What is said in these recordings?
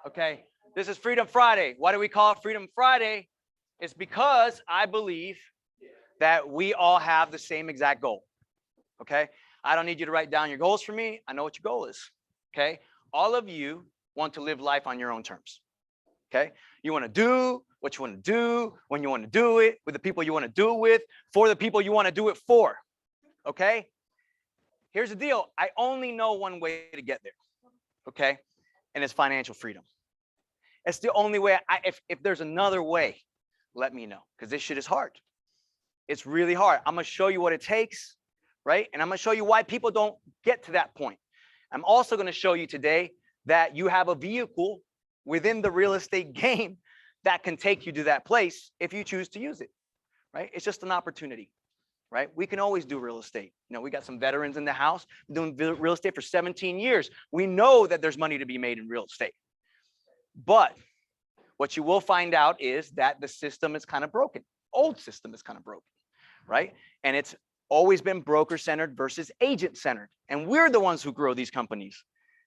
Okay, this is Freedom Friday. Why do we call it Freedom Friday? It's because I believe that we all have the same exact goal. Okay, I don't need you to write down your goals for me. I know what your goal is. Okay, all of you want to live life on your own terms. Okay, you want to do what you want to do, when you want to do it, with the people you want to do it with, for the people you want to do it for. Okay, here's the deal. I only know one way to get there. Okay, and it's financial freedom. It's the only way. If there's another way, let me know, because this shit is hard. It's really hard. I'm gonna show you what it takes, right? And I'm gonna show you why people don't get to that point. I'm also gonna show you today that you have a vehicle within the real estate game that can take you to that place if you choose to use it, right? It's just an opportunity, right? We can always do real estate. You know, we got some veterans in the house doing real estate for 17 years. We know that there's money to be made in real estate. But what you will find out is that the system is kind of broken. Old system is kind of broken, right? And it's always been broker-centered versus agent-centered. And we're the ones who grow these companies.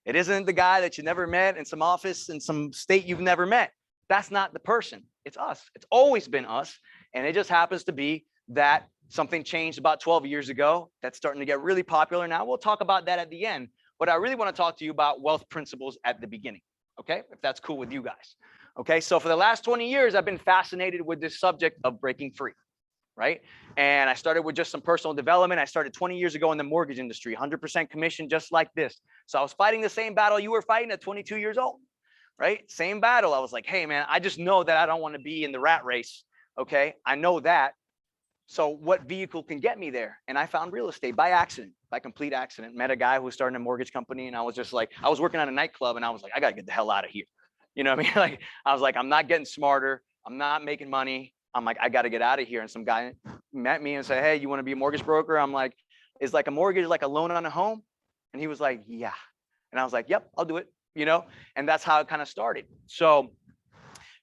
It isn't the guy that you never met in some office in some state you've never met. That's not the person. It's us. It's always been us. And it just happens to be that something changed about 12 years ago that's starting to get really popular now. We'll talk about that at the end. But I really want to talk to you about wealth principles at the beginning, okay? If that's cool with you guys. Okay, so for the last 20 years, I've been fascinated with this subject of breaking free, right? And I started with just some personal development. I started 20 years ago in the mortgage industry, 100% commission, just like this. So I was fighting the same battle you were fighting at 22 years old, right? Same battle. I was like, hey, man, I just know that I don't want to be in the rat race, okay? I know that. So what vehicle can get me there? And I found real estate by accident, by complete accident. Met a guy who was starting a mortgage company, and I was just like, I was working at a nightclub, and I was like, I got to get the hell out of here. You know what I mean? Like, I was like, I'm not getting smarter. I'm not making money. I'm like, I got to get out of here. And some guy met me and said, hey, you want to be a mortgage broker? I'm like, is like a mortgage like a loan on a home? And he was like, yeah. And I was like, yep, I'll do it. You know, and that's how it kind of started. So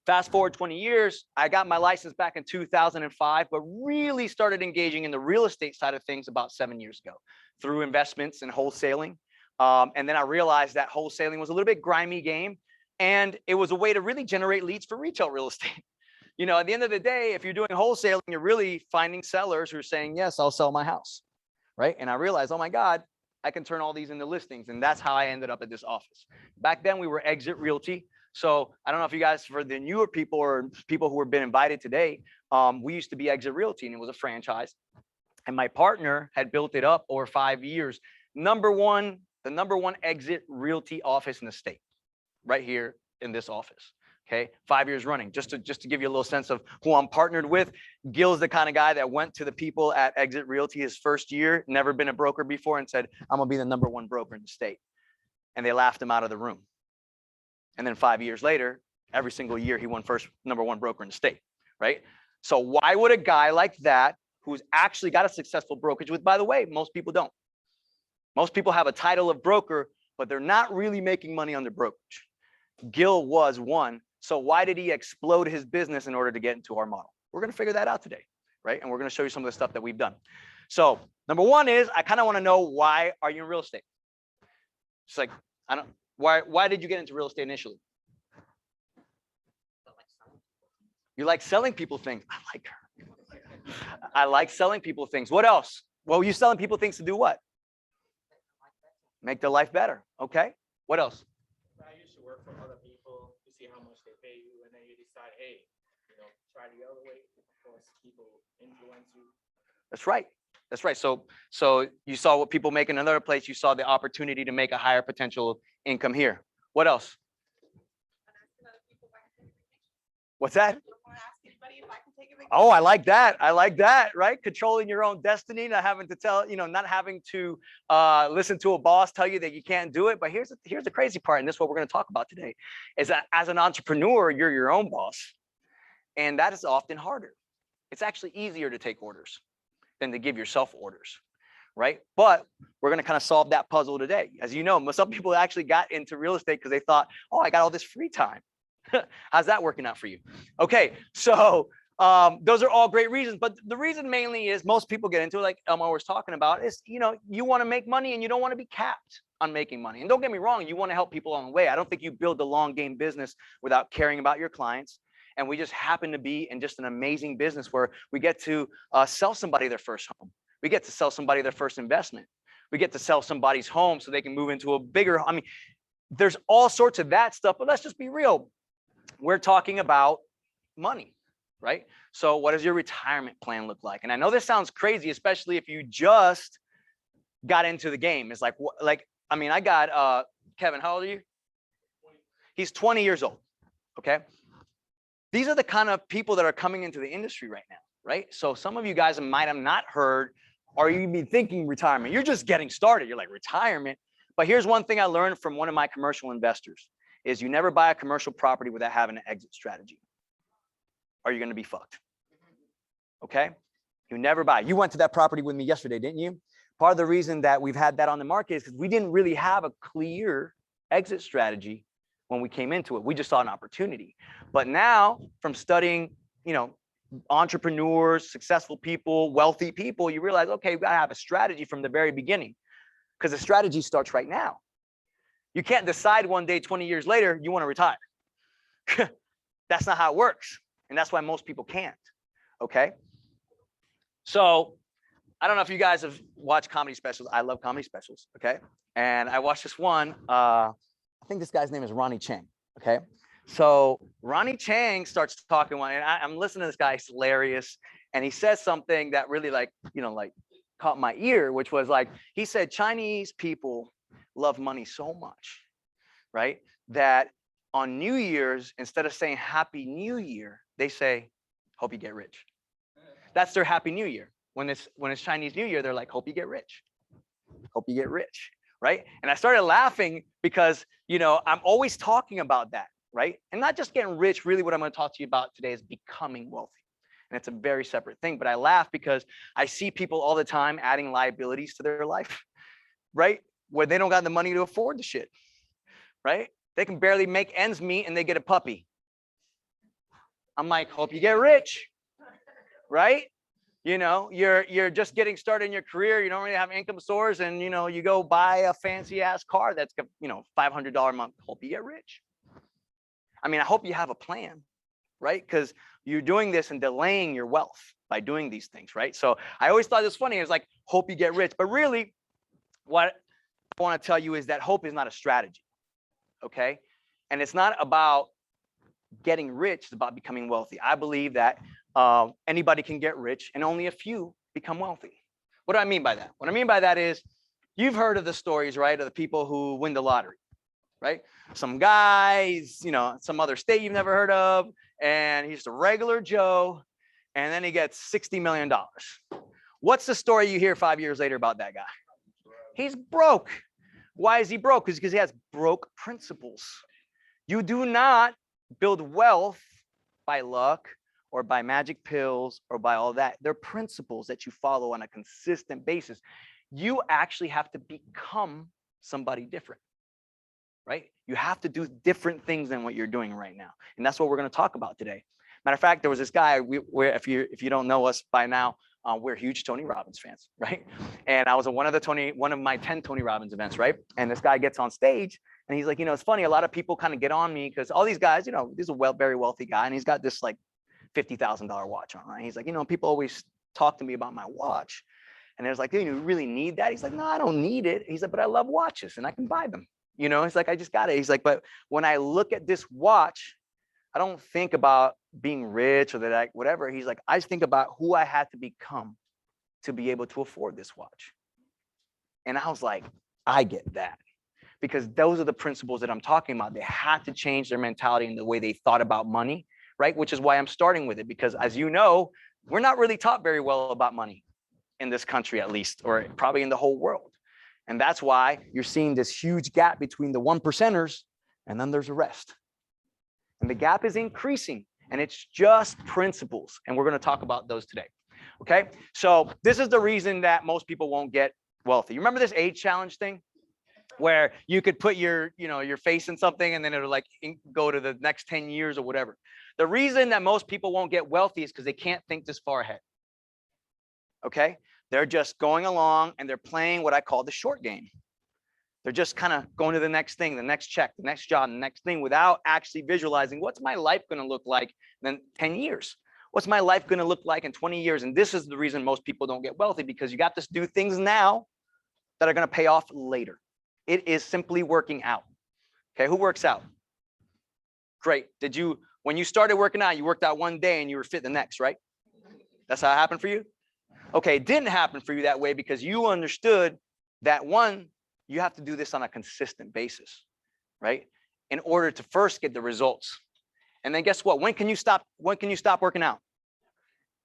fast forward 20 years, I got my license back in 2005, but really started engaging in the real estate side of things about 7 years ago through investments and wholesaling. And then I realized that wholesaling was a little bit grimy game. And it was a way to really generate leads for retail real estate. You know, at the end of the day, if you're doing wholesaling, you're really finding sellers who are saying, yes, I'll sell my house, right? And I realized, oh my God, I can turn all these into listings. And that's how I ended up at this office. Back then we were Exit Realty. So I don't know if you guys, for the newer people or people who have been invited today, we used to be Exit Realty, and it was a franchise. And my partner had built it up over 5 years. The number one Exit Realty office in the state, right here in this office. Okay, 5 years running. Just to give you a little sense of who I'm partnered with. Gil's the kind of guy that went to the people at Exit Realty his first year, never been a broker before, and said, I'm gonna be the number one broker in the state. And they laughed him out of the room. And then 5 years later, every single year he won number one broker in the state, right? So why would a guy like that, who's actually got a successful brokerage, with, by the way, most people don't. Most people have a title of broker, but they're not really making money on their brokerage. Gil was one. So why did he explode his business in order to get into our model? We're going to figure that out today, right? And we're going to show you some of the stuff that we've done. So number one is, I kind of want to know, why are you in real estate? It's like, why did you get into real estate initially? You like selling people things. I like her. I like selling people things. What else? Well, you selling people things to do what? Make their life better. Okay. What else? I used to work for other people to see how much they pay you, and then you decide, hey, try the other way. Of course, people influence you. That's right. That's right. So you saw what people make in another place. You saw the opportunity to make a higher potential income here. What else? What's that? Oh, I like that. I like that, right? Controlling your own destiny, not having to tell, not having to listen to a boss tell you that you can't do it. But here's the crazy part, and this is what we're going to talk about today, is that as an entrepreneur, you're your own boss. And that is often harder. It's actually easier to take orders than to give yourself orders, right? But we're going to kind of solve that puzzle today. As you know, some people actually got into real estate because they thought, oh, I got all this free time. How's that working out for you? Okay, so Those are all great reasons, but the reason mainly is most people get into it, like Elmar was talking about, is, you know, you want to make money and you don't want to be capped on making money. And don't get me wrong, you want to help people along the way. I don't think you build a long game business without caring about your clients. And we just happen to be in just an amazing business where we get to sell somebody their first home. We get to sell somebody their first investment. We get to sell somebody's home so they can move into a bigger, I mean, there's all sorts of that stuff, but let's just be real. We're talking about money. Right? So what does your retirement plan look like? And I know this sounds crazy, especially if you just got into the game. It's like, I mean, I got, Kevin, how old are you? He's 20 years old. Okay. These are the kind of people that are coming into the industry right now. Right. So some of you guys might have not heard, or you be thinking retirement. You're just getting started. You're like, retirement. But here's one thing I learned from one of my commercial investors is you never buy a commercial property without having an exit strategy. Are you going to be fucked? Okay. You never buy. You went to that property with me yesterday, didn't you? Part of the reason that we've had that on the market is because we didn't really have a clear exit strategy when we came into it. We just saw an opportunity. But now from studying, you know, entrepreneurs, successful people, wealthy people, you realize, okay, we got to have a strategy from the very beginning because the strategy starts right now. You can't decide one day, 20 years later, you want to retire. That's not how it works. And that's why most people can't. Okay. So I don't know if you guys have watched comedy specials. I love comedy specials. Okay. And I watched this one. I think this guy's name is Ronnie Chang. Okay. So Ronnie Chang starts talking, and I'm listening to this guy. He's hilarious. And he says something that really like caught my ear, which was like, he said, Chinese people love money so much, right? That on New Year's, instead of saying Happy New Year, they say, hope you get rich. That's their Happy New Year. When it's Chinese New Year, they're like, hope you get rich. Hope you get rich, right? And I started laughing because, I'm always talking about that, right? And not just getting rich. Really what I'm going to talk to you about today is becoming wealthy. And it's a very separate thing. But I laugh because I see people all the time adding liabilities to their life, right? Where they don't got the money to afford the shit, right? They can barely make ends meet and they get a puppy. I'm like, hope you get rich, right? You're just getting started in your career. You don't really have income source, and you go buy a fancy ass car that's $500 a month. Hope you get rich. I mean, I hope you have a plan, right? Because you're doing this and delaying your wealth by doing these things, right? So I always thought it was funny. It's like, hope you get rich. But really, what I want to tell you is that hope is not a strategy, okay? And it's not about getting rich, it's about becoming wealthy. I believe that anybody can get rich and only a few become wealthy. What do I mean by that? What I mean by that is you've heard of the stories, right? Of the people who win the lottery, right? Some guys, some other state you've never heard of, and he's just a regular Joe, and then he gets $60 million. What's the story you hear 5 years later about that guy? He's broke. Why is he broke? Because he has broke principles. You do not build wealth by luck or by magic pills or by all that. They're principles that you follow on a consistent basis. You actually have to become somebody different, right? You have to do different things than what you're doing right now. And that's what we're going to talk about today. Matter of fact, there was this guy, if you don't know us by now, we're huge Tony Robbins fans, right? And I was at one of my 10 Tony Robbins events, right? And this guy gets on stage and he's like, it's funny, a lot of people kind of get on me because all these guys, this is a very wealthy guy, and he's got this like $50,000 watch on, right? He's like, people always talk to me about my watch. And there's like, do you really need that? He's like, no, I don't need it. He's like, but I love watches and I can buy them. He's like, I just got it. He's like, but when I look at this watch, I don't think about being rich or that, whatever. He's like, I just think about who I had to become to be able to afford this watch. And I was like, I get that. Because those are the principles that I'm talking about. They had to change their mentality and the way they thought about money, right? Which is why I'm starting with it. Because as you know, we're not really taught very well about money in this country, at least, or probably in the whole world. And that's why you're seeing this huge gap between the 1%ers and then there's the rest. And the gap is increasing, and it's just principles. And we're going to talk about those today. Okay. So this is the reason that most people won't get wealthy. You remember this age challenge thing? where you could put your, your face in something and then it'll like go to the next 10 years or whatever. The reason that most people won't get wealthy is because they can't think this far ahead. Okay. They're just going along and they're playing what I call the short game. They're just kind of going to the next thing, the next check, the next job, the next thing, without actually visualizing what's my life going to look like in 10 years? What's my life going to look like in 20 years? And this is the reason most people don't get wealthy, because you got to do things now that are going to pay off later. It is simply working out. Okay, who works out? Great. When you started working out, you worked out one day and you were fit the next, right? That's how it happened for you? Okay, it didn't happen for you that way because you understood that, one, you have to do this on a consistent basis, right? In order to first get the results. And then guess what? When can you stop working out?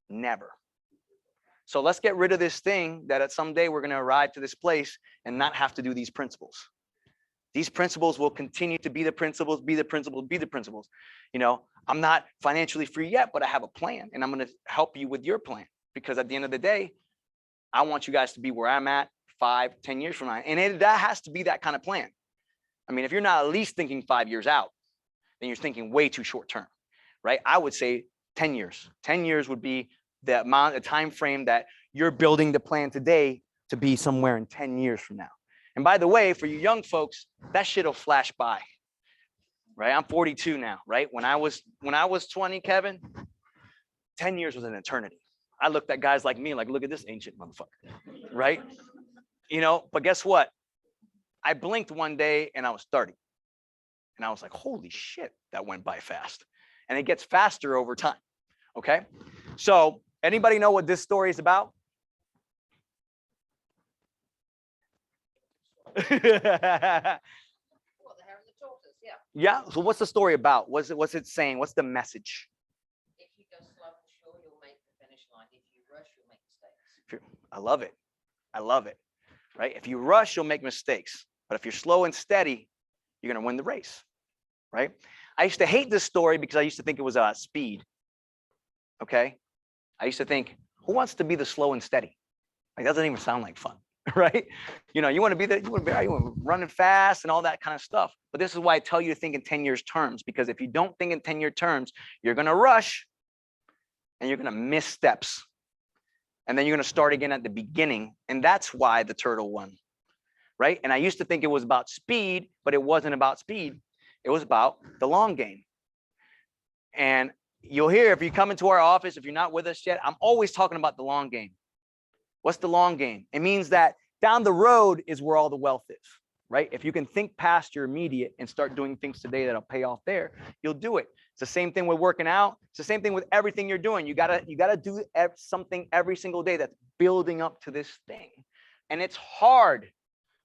Never. So let's get rid of this thing that at some day we're going to arrive to this place and not have to do these principles. These principles will continue to be the principles, be the principles, be the principles. I'm not financially free yet, but I have a plan and I'm going to help you with your plan, because at the end of the day, I want you guys to be where I'm at 5, 10 years from now. And that has to be that kind of plan. I mean, if you're not at least thinking 5 years out, then you're thinking way too short term, right? I would say 10 years. 10 years would be the amount of time frame that you're building the plan today to be somewhere in 10 years from now. And by the way, for you young folks, that shit will flash by, right? I'm 42 now, right? When I was 20, Kevin, 10 years was an eternity. I looked at guys like me like, look at this ancient motherfucker, right? But guess what? I blinked one day and I was 30. And I was like, holy shit, that went by fast. And it gets faster over time, okay? So anybody know what this story is about? What, the hare and the tortoise, yeah. Yeah, so what's the story about? What's it saying? What's the message? If you go slow and sure, you'll make the finish line. If you rush, you'll make mistakes. I love it. I love it, right? If you rush, you'll make mistakes. But if you're slow and steady, you're going to win the race, right? I used to hate this story because I used to think it was speed, okay? I used to think, who wants to be the slow and steady? Like, that doesn't even sound like fun, right? You want to be running fast and all that kind of stuff. But this is why I tell you to think in 10 years terms, because if you don't think in 10-year terms, you're going to rush and you're going to miss steps. And then you're going to start again at the beginning. And that's why the turtle won, right? And I used to think it was about speed, but it wasn't about speed. It was about the long game. And you'll hear, if you come into our office, if you're not with us yet, I'm always talking about the long game. What's the long game? It means that down the road is where all the wealth is, right? If you can think past your immediate and start doing things today that'll pay off there, you'll do it. It's the same thing with working out. It's the same thing with everything you're doing. You gotta do something every single day that's building up to this thing. And it's hard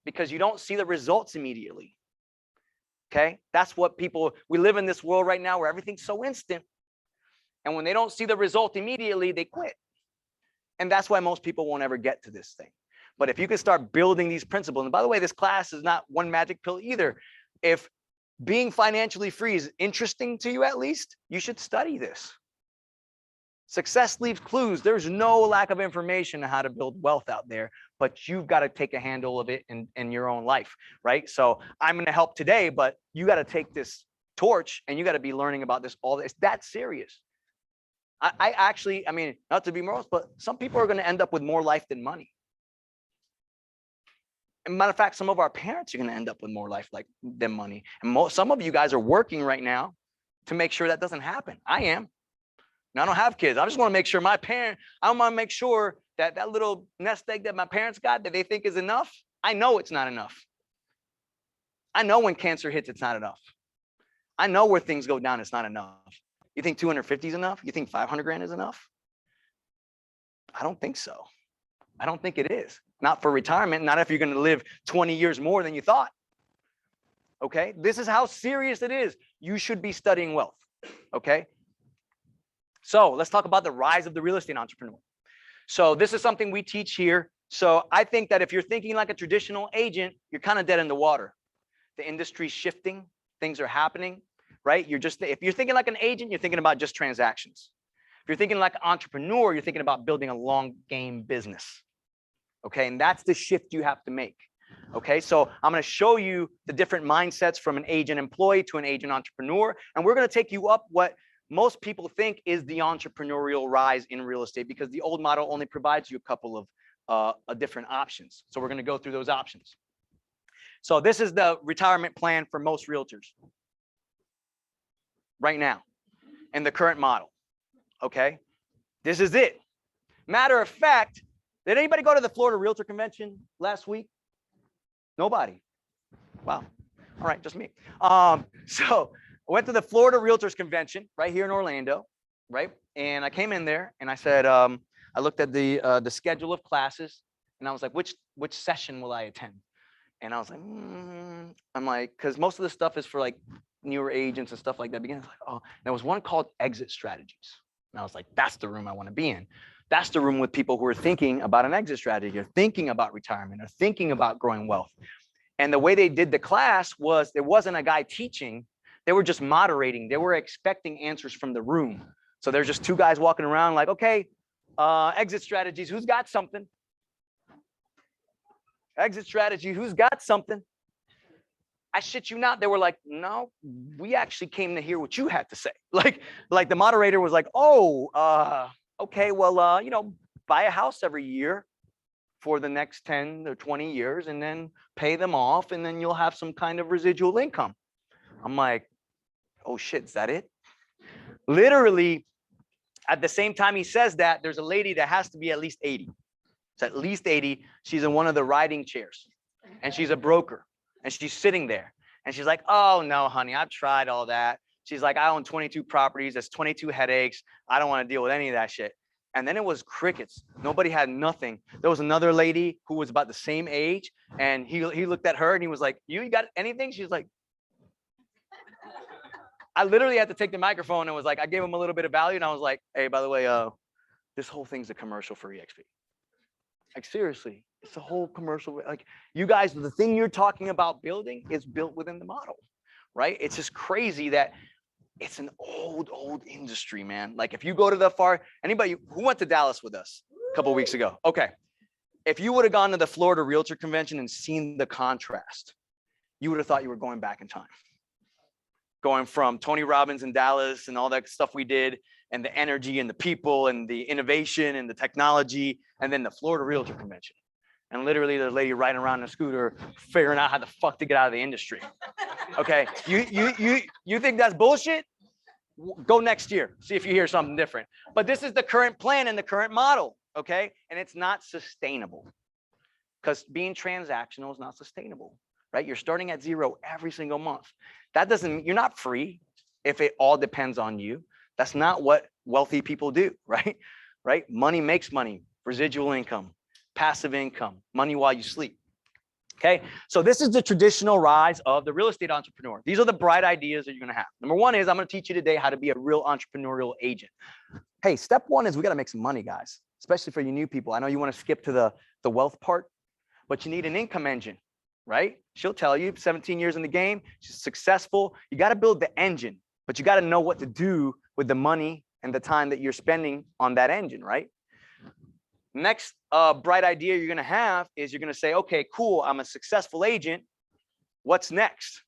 because you don't see the results immediately. Okay, that's what we live in this world right now where everything's so instant. And when they don't see the result immediately, they quit. And that's why most people won't ever get to this thing. But if you can start building these principles, and by the way, this class is not one magic pill either. If being financially free is interesting to you, at least, you should study this. Success leaves clues. There's no lack of information on how to build wealth out there, but you've got to take a handle of it in your own life, right? So I'm going to help today, but you got to take this torch and you got to be learning about this all. It's that serious. I actually, not to be morose, but some people are going to end up with more life than money. And matter of fact, some of our parents are going to end up with more life than money. And some of you guys are working right now to make sure that doesn't happen. I am. Now, I don't have kids. I just want to make sure I want to make sure that that little nest egg that my parents got that they think is enough, I know it's not enough. I know when cancer hits, it's not enough. I know where things go down, it's not enough. You think 250 is enough? You think 500 grand is enough? I don't think so. I don't think it is. Not for retirement, not if you're going to live 20 years more than you thought. Okay, this is how serious it is. You should be studying wealth. Okay. So let's talk about the rise of the real estate entrepreneur. So this is something we teach here. So I think that if you're thinking like a traditional agent, you're kind of dead in the water. The industry's shifting, things are happening, right? If you're thinking like an agent, you're thinking about just transactions. If you're thinking like an entrepreneur, you're thinking about building a long game business. Okay, and that's the shift you have to make. Okay, so I'm going to show you the different mindsets from an agent employee to an agent entrepreneur. And we're going to take you up what most people think is the entrepreneurial rise in real estate, because the old model only provides you a couple of different options. So we're going to go through those options. So this is the retirement plan for most realtors right now in the current model. Okay, this is it. Matter of fact, did anybody go to the Florida Realtor Convention last week? Nobody. Wow. All right, just me. So I went to the Florida Realtors Convention right here in Orlando, right? And I came in there and I said, I looked at the schedule of classes and I was like, which session will I attend? And I was like, I'm like, because most of the stuff is for like newer agents and stuff like that. Beginning like, oh, there was one called Exit Strategies. And I was like, that's the room I want to be in. That's the room with people who are thinking about an exit strategy, or thinking about retirement, or thinking about growing wealth. And the way they did the class was there wasn't a guy teaching. They were just moderating. They were expecting answers from the room. So there's just two guys walking around like, okay, exit strategies, who's got something? Exit strategy, who's got something? I shit you not. They were like, no, we actually came to hear what you had to say. Like the moderator was like, oh, okay, well, buy a house every year for the next 10 or 20 years and then pay them off, and then you'll have some kind of residual income. I'm like, oh shit, is that it? Literally, at the same time he says that, there's a lady that has to be at least 80. It's at least 80. She's in one of the riding chairs and she's a broker and she's sitting there and she's like, oh no, honey, I've tried all that. She's like, I own 22 properties. That's 22 headaches. I don't want to deal with any of that shit. And then it was crickets. Nobody had nothing. There was another lady who was about the same age, and he looked at her and he was like, you got anything? She's like, I literally had to take the microphone and was like, I gave him a little bit of value and I was like, hey, by the way, this whole thing's a commercial for EXP. Like seriously, it's a whole commercial. Like you guys, the thing you're talking about building is built within the model, right? It's just crazy that it's an old industry, man. Like if you go to the anybody who went to Dallas with us a couple of weeks ago, okay. If you would have gone to the Florida Realtor Convention and seen the contrast, you would have thought you were going back in time. Going from Tony Robbins in Dallas and all that stuff we did, and the energy and the people and the innovation and the technology, and then the Florida Realtor Convention. And literally the lady riding around in a scooter figuring out how the fuck to get out of the industry. Okay, you think that's bullshit? Go next year, see if you hear something different. But this is the current plan and the current model, okay? And it's not sustainable, because being transactional is not sustainable, right? You're starting at zero every single month. That doesn't, you're not free if it all depends on you. That's not what wealthy people do, right? Right? Money makes money, residual income, passive income, money while you sleep. Okay, so this is the traditional rise of the real estate entrepreneur. These are the bright ideas that you're gonna have. Number one is I'm gonna teach you today how to be a real entrepreneurial agent. Hey, step one is we gotta make some money, guys, especially for you new people. I know you wanna skip to the wealth part, but you need an income engine, right? She'll tell you 17 years in the game, she's successful. You gotta build the engine, but you gotta know what to do with the money and the time that you're spending on that engine, right? Next bright idea you're going to have is you're going to say, okay, cool, I'm a successful agent. What's next,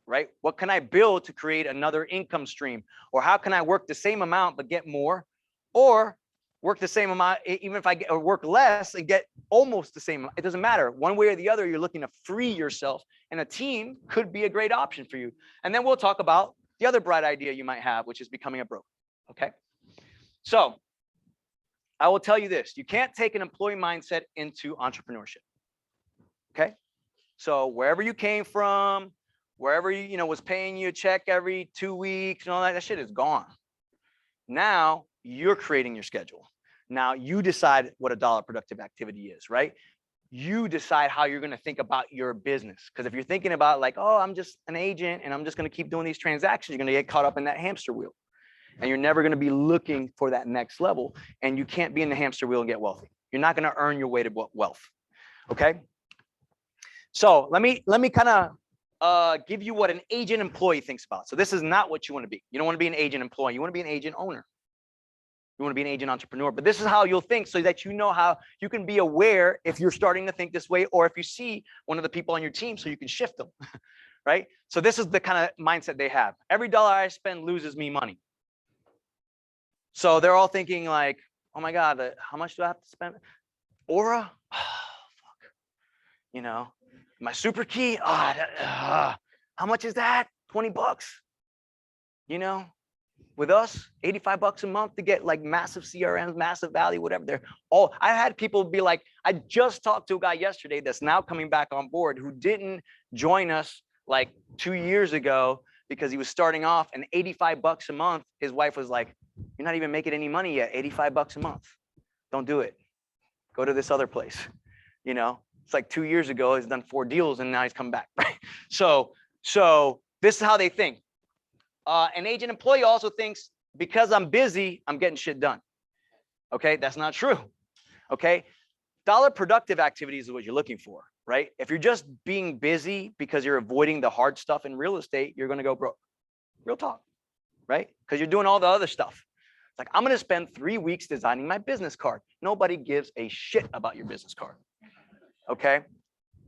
right? What can I build to create another income stream? Or how can I work the same amount but get more? Or work the same amount, even if I get, or work less and get almost the same. It doesn't matter. One way or the other, you're looking to free yourself, and a team could be a great option for you. And then we'll talk about the other bright idea you might have, which is becoming a broker, okay? So I will tell you this, you can't take an employee mindset into entrepreneurship, okay? So wherever you came from, wherever you was paying you a check every 2 weeks and all that shit is gone. Now you're creating your schedule. Now you decide what a dollar productive activity is, right? You decide how you're gonna think about your business. Because if you're thinking about like, oh, I'm just an agent and I'm just gonna keep doing these transactions, you're gonna get caught up in that hamster wheel. And you're never going to be looking for that next level. And you can't be in the hamster wheel and get wealthy. You're not going to earn your way to wealth. Okay. So let me kind of give you what an agent employee thinks about. So this is not what you want to be. You don't want to be an agent employee. You want to be an agent owner. You want to be an agent entrepreneur, but this is how you'll think so that you know how you can be aware if you're starting to think this way, or if you see one of the people on your team so you can shift them, right? So this is the kind of mindset they have. Every dollar I spend loses me money. So they're all thinking like, oh my God, how much do I have to spend? Aura? Oh, fuck. You know, my super key? How much is that? 20 bucks. You know, with us, 85 bucks a month to get like massive CRMs, massive value, whatever. They're all, I had people be like, I just talked to a guy yesterday that's now coming back on board who didn't join us like 2 years ago because he was starting off, and 85 bucks a month. His wife was like, you're not even making any money yet. 85 bucks a month. Don't do it. Go to this other place. You know, it's like 2 years ago, he's done 4 deals and now he's come back, right? So this is how they think. An agent employee also thinks because I'm busy, I'm getting shit done. Okay, that's not true. Okay, dollar productive activities is what you're looking for, right? If you're just being busy because you're avoiding the hard stuff in real estate, you're going to go broke. Real talk, right? Because you're doing all the other stuff. It's like, I'm going to spend 3 weeks designing my business card. Nobody gives a shit about your business card. Okay,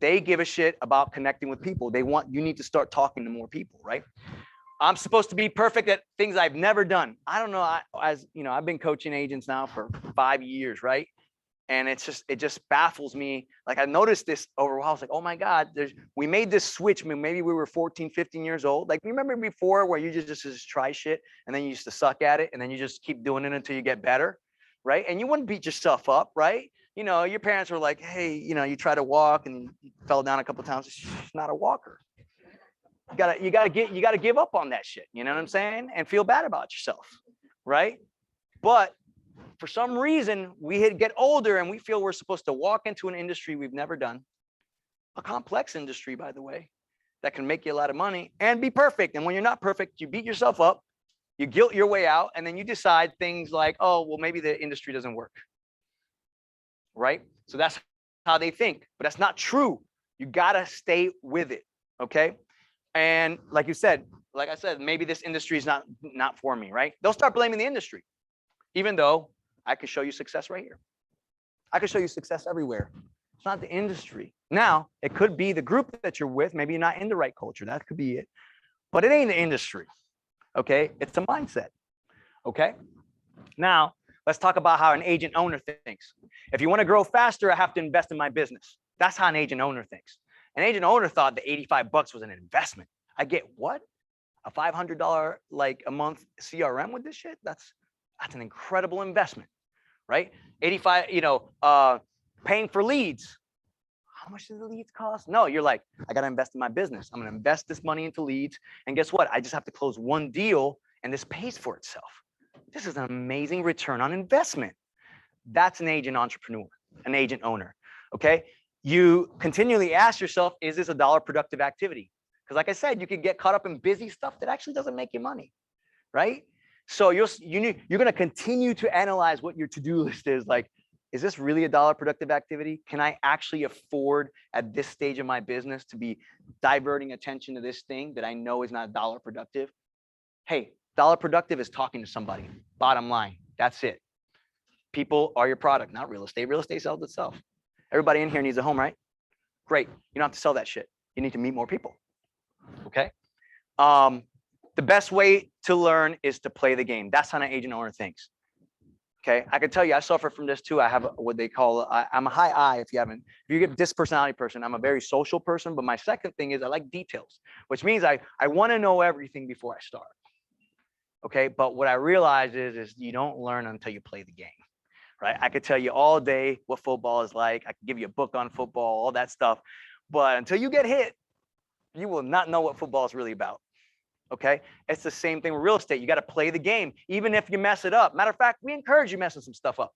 they give a shit about connecting with people. They want, you need to start talking to more people, right? I'm supposed to be perfect at things I've never done. I don't know. As you know, I've been coaching agents now for 5 years, right? And it just baffles me. Like I noticed this over a while. I was like, oh my God, we made this switch. I mean, maybe we were 14, 15 years old. Like, remember before where you just try shit and then you used to suck at it and then you just keep doing it until you get better, right? And you wouldn't beat yourself up, right? You know, your parents were like, hey, you know, you try to walk and you fell down a couple of times. She's not a walker. You gotta give up on that shit. You know what I'm saying? And feel bad about yourself, right? But for some reason, we get older and we feel we're supposed to walk into an industry we've never done, a complex industry, by the way, that can make you a lot of money and be perfect. And when you're not perfect, you beat yourself up, you guilt your way out, and then you decide things like, oh, well, maybe the industry doesn't work, right? So that's how they think, but that's not true. You gotta stay with it, okay? And like I said, maybe this industry is not for me, right? They'll start blaming the industry, even though I could show you success right here. I could show you success everywhere. It's not the industry. Now, it could be the group that you're with. Maybe you're not in the right culture. That could be it. But it ain't the industry, okay? It's a mindset, okay? Now, let's talk about how an agent owner thinks. If you want to grow faster, I have to invest in my business. That's how an agent owner thinks. An agent owner thought the 85 bucks was an investment. I get what? A $500 like a month CRM with this shit? That's an incredible investment, right? 85, you know, paying for leads. How much do the leads cost? No, you're like, I got to invest in my business. I'm going to invest this money into leads. And guess what? I just have to close one deal and this pays for itself. This is an amazing return on investment. That's an agent entrepreneur, an agent owner, okay? You continually ask yourself, is this a dollar productive activity? Because like I said, you could get caught up in busy stuff that actually doesn't make you money, right? So you're going to continue to analyze what your to-do list is. Like, is this really a dollar productive activity? Can I actually afford at this stage of my business to be diverting attention to this thing that I know is not dollar productive? Hey, dollar productive is talking to somebody. Bottom line, that's it. People are your product, not real estate. Real estate sells itself. Everybody in here needs a home, right? Great. You don't have to sell that shit. You need to meet more people. Okay. The best way to learn is to play the game. That's how an agent owner thinks. Okay. I can tell you, I suffer from this too. I have what they call, I'm a high I if you get this personality person, I'm a very social person. But my second thing is I like details, which means I want to know everything before I start. Okay. But what I realize is you don't learn until you play the game. Right? I could tell you all day what football is like. I could give you a book on football, all that stuff. But until you get hit, you will not know what football is really about. Okay? It's the same thing with real estate. You got to play the game, even if you mess it up. Matter of fact, we encourage you messing some stuff up.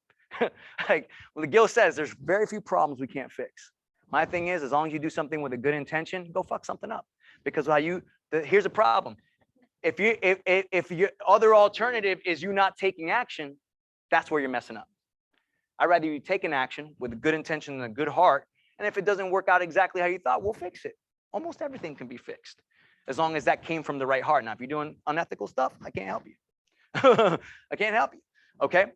Like well, the Gil says, there's very few problems we can't fix. My thing is, as long as you do something with a good intention, go fuck something up. Because here's a problem. If your other alternative is you not taking action, that's where you're messing up. I'd rather you take an action with a good intention and a good heart. And if it doesn't work out exactly how you thought, we'll fix it. Almost everything can be fixed as long as that came from the right heart. Now, if you're doing unethical stuff, I can't help you. I can't help you. Okay.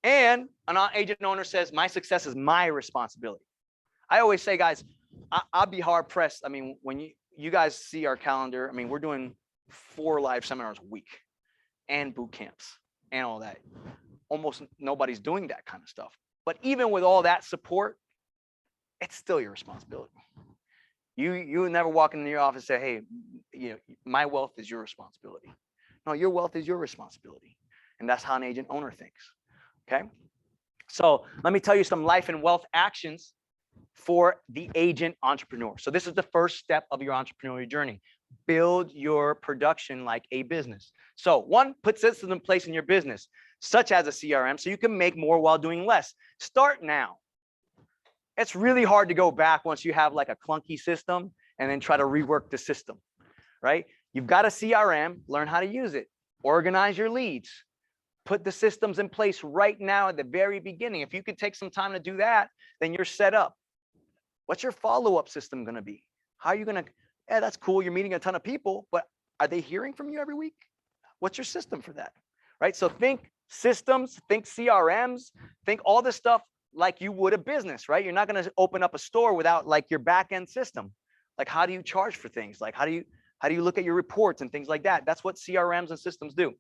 And an agent owner says, my success is my responsibility. I always say, guys, I'll be hard pressed. I mean, when you guys see our calendar, I mean, we're doing 4 live seminars a week and boot camps and all that. Almost nobody's doing that kind of stuff. But even with all that support, it's still your responsibility. You would never walk into your office and say, hey, you know, my wealth is your responsibility. No, your wealth is your responsibility. And that's how an agent owner thinks. Okay. So let me tell you some life and wealth actions for the agent entrepreneur. So this is the first step of your entrepreneurial journey. Build your production like a business. So 1, put systems in place in your business, such as a CRM, so you can make more while doing less. Start now. It's really hard to go back once you have like a clunky system and then try to rework the system, right? You've got a CRM, learn how to use it, organize your leads, put the systems in place right now at the very beginning. If you could take some time to do that, then you're set up. What's your follow-up system going to be? How are you going to, yeah, that's cool. You're meeting a ton of people, but are they hearing from you every week? What's your system for that, right? So think systems, think CRMs, think all this stuff like you would a business, right? You're not going to open up a store without like your back-end system. Like, how do you charge for things? Like, how do you look at your reports and things like that? That's what CRMs and systems do.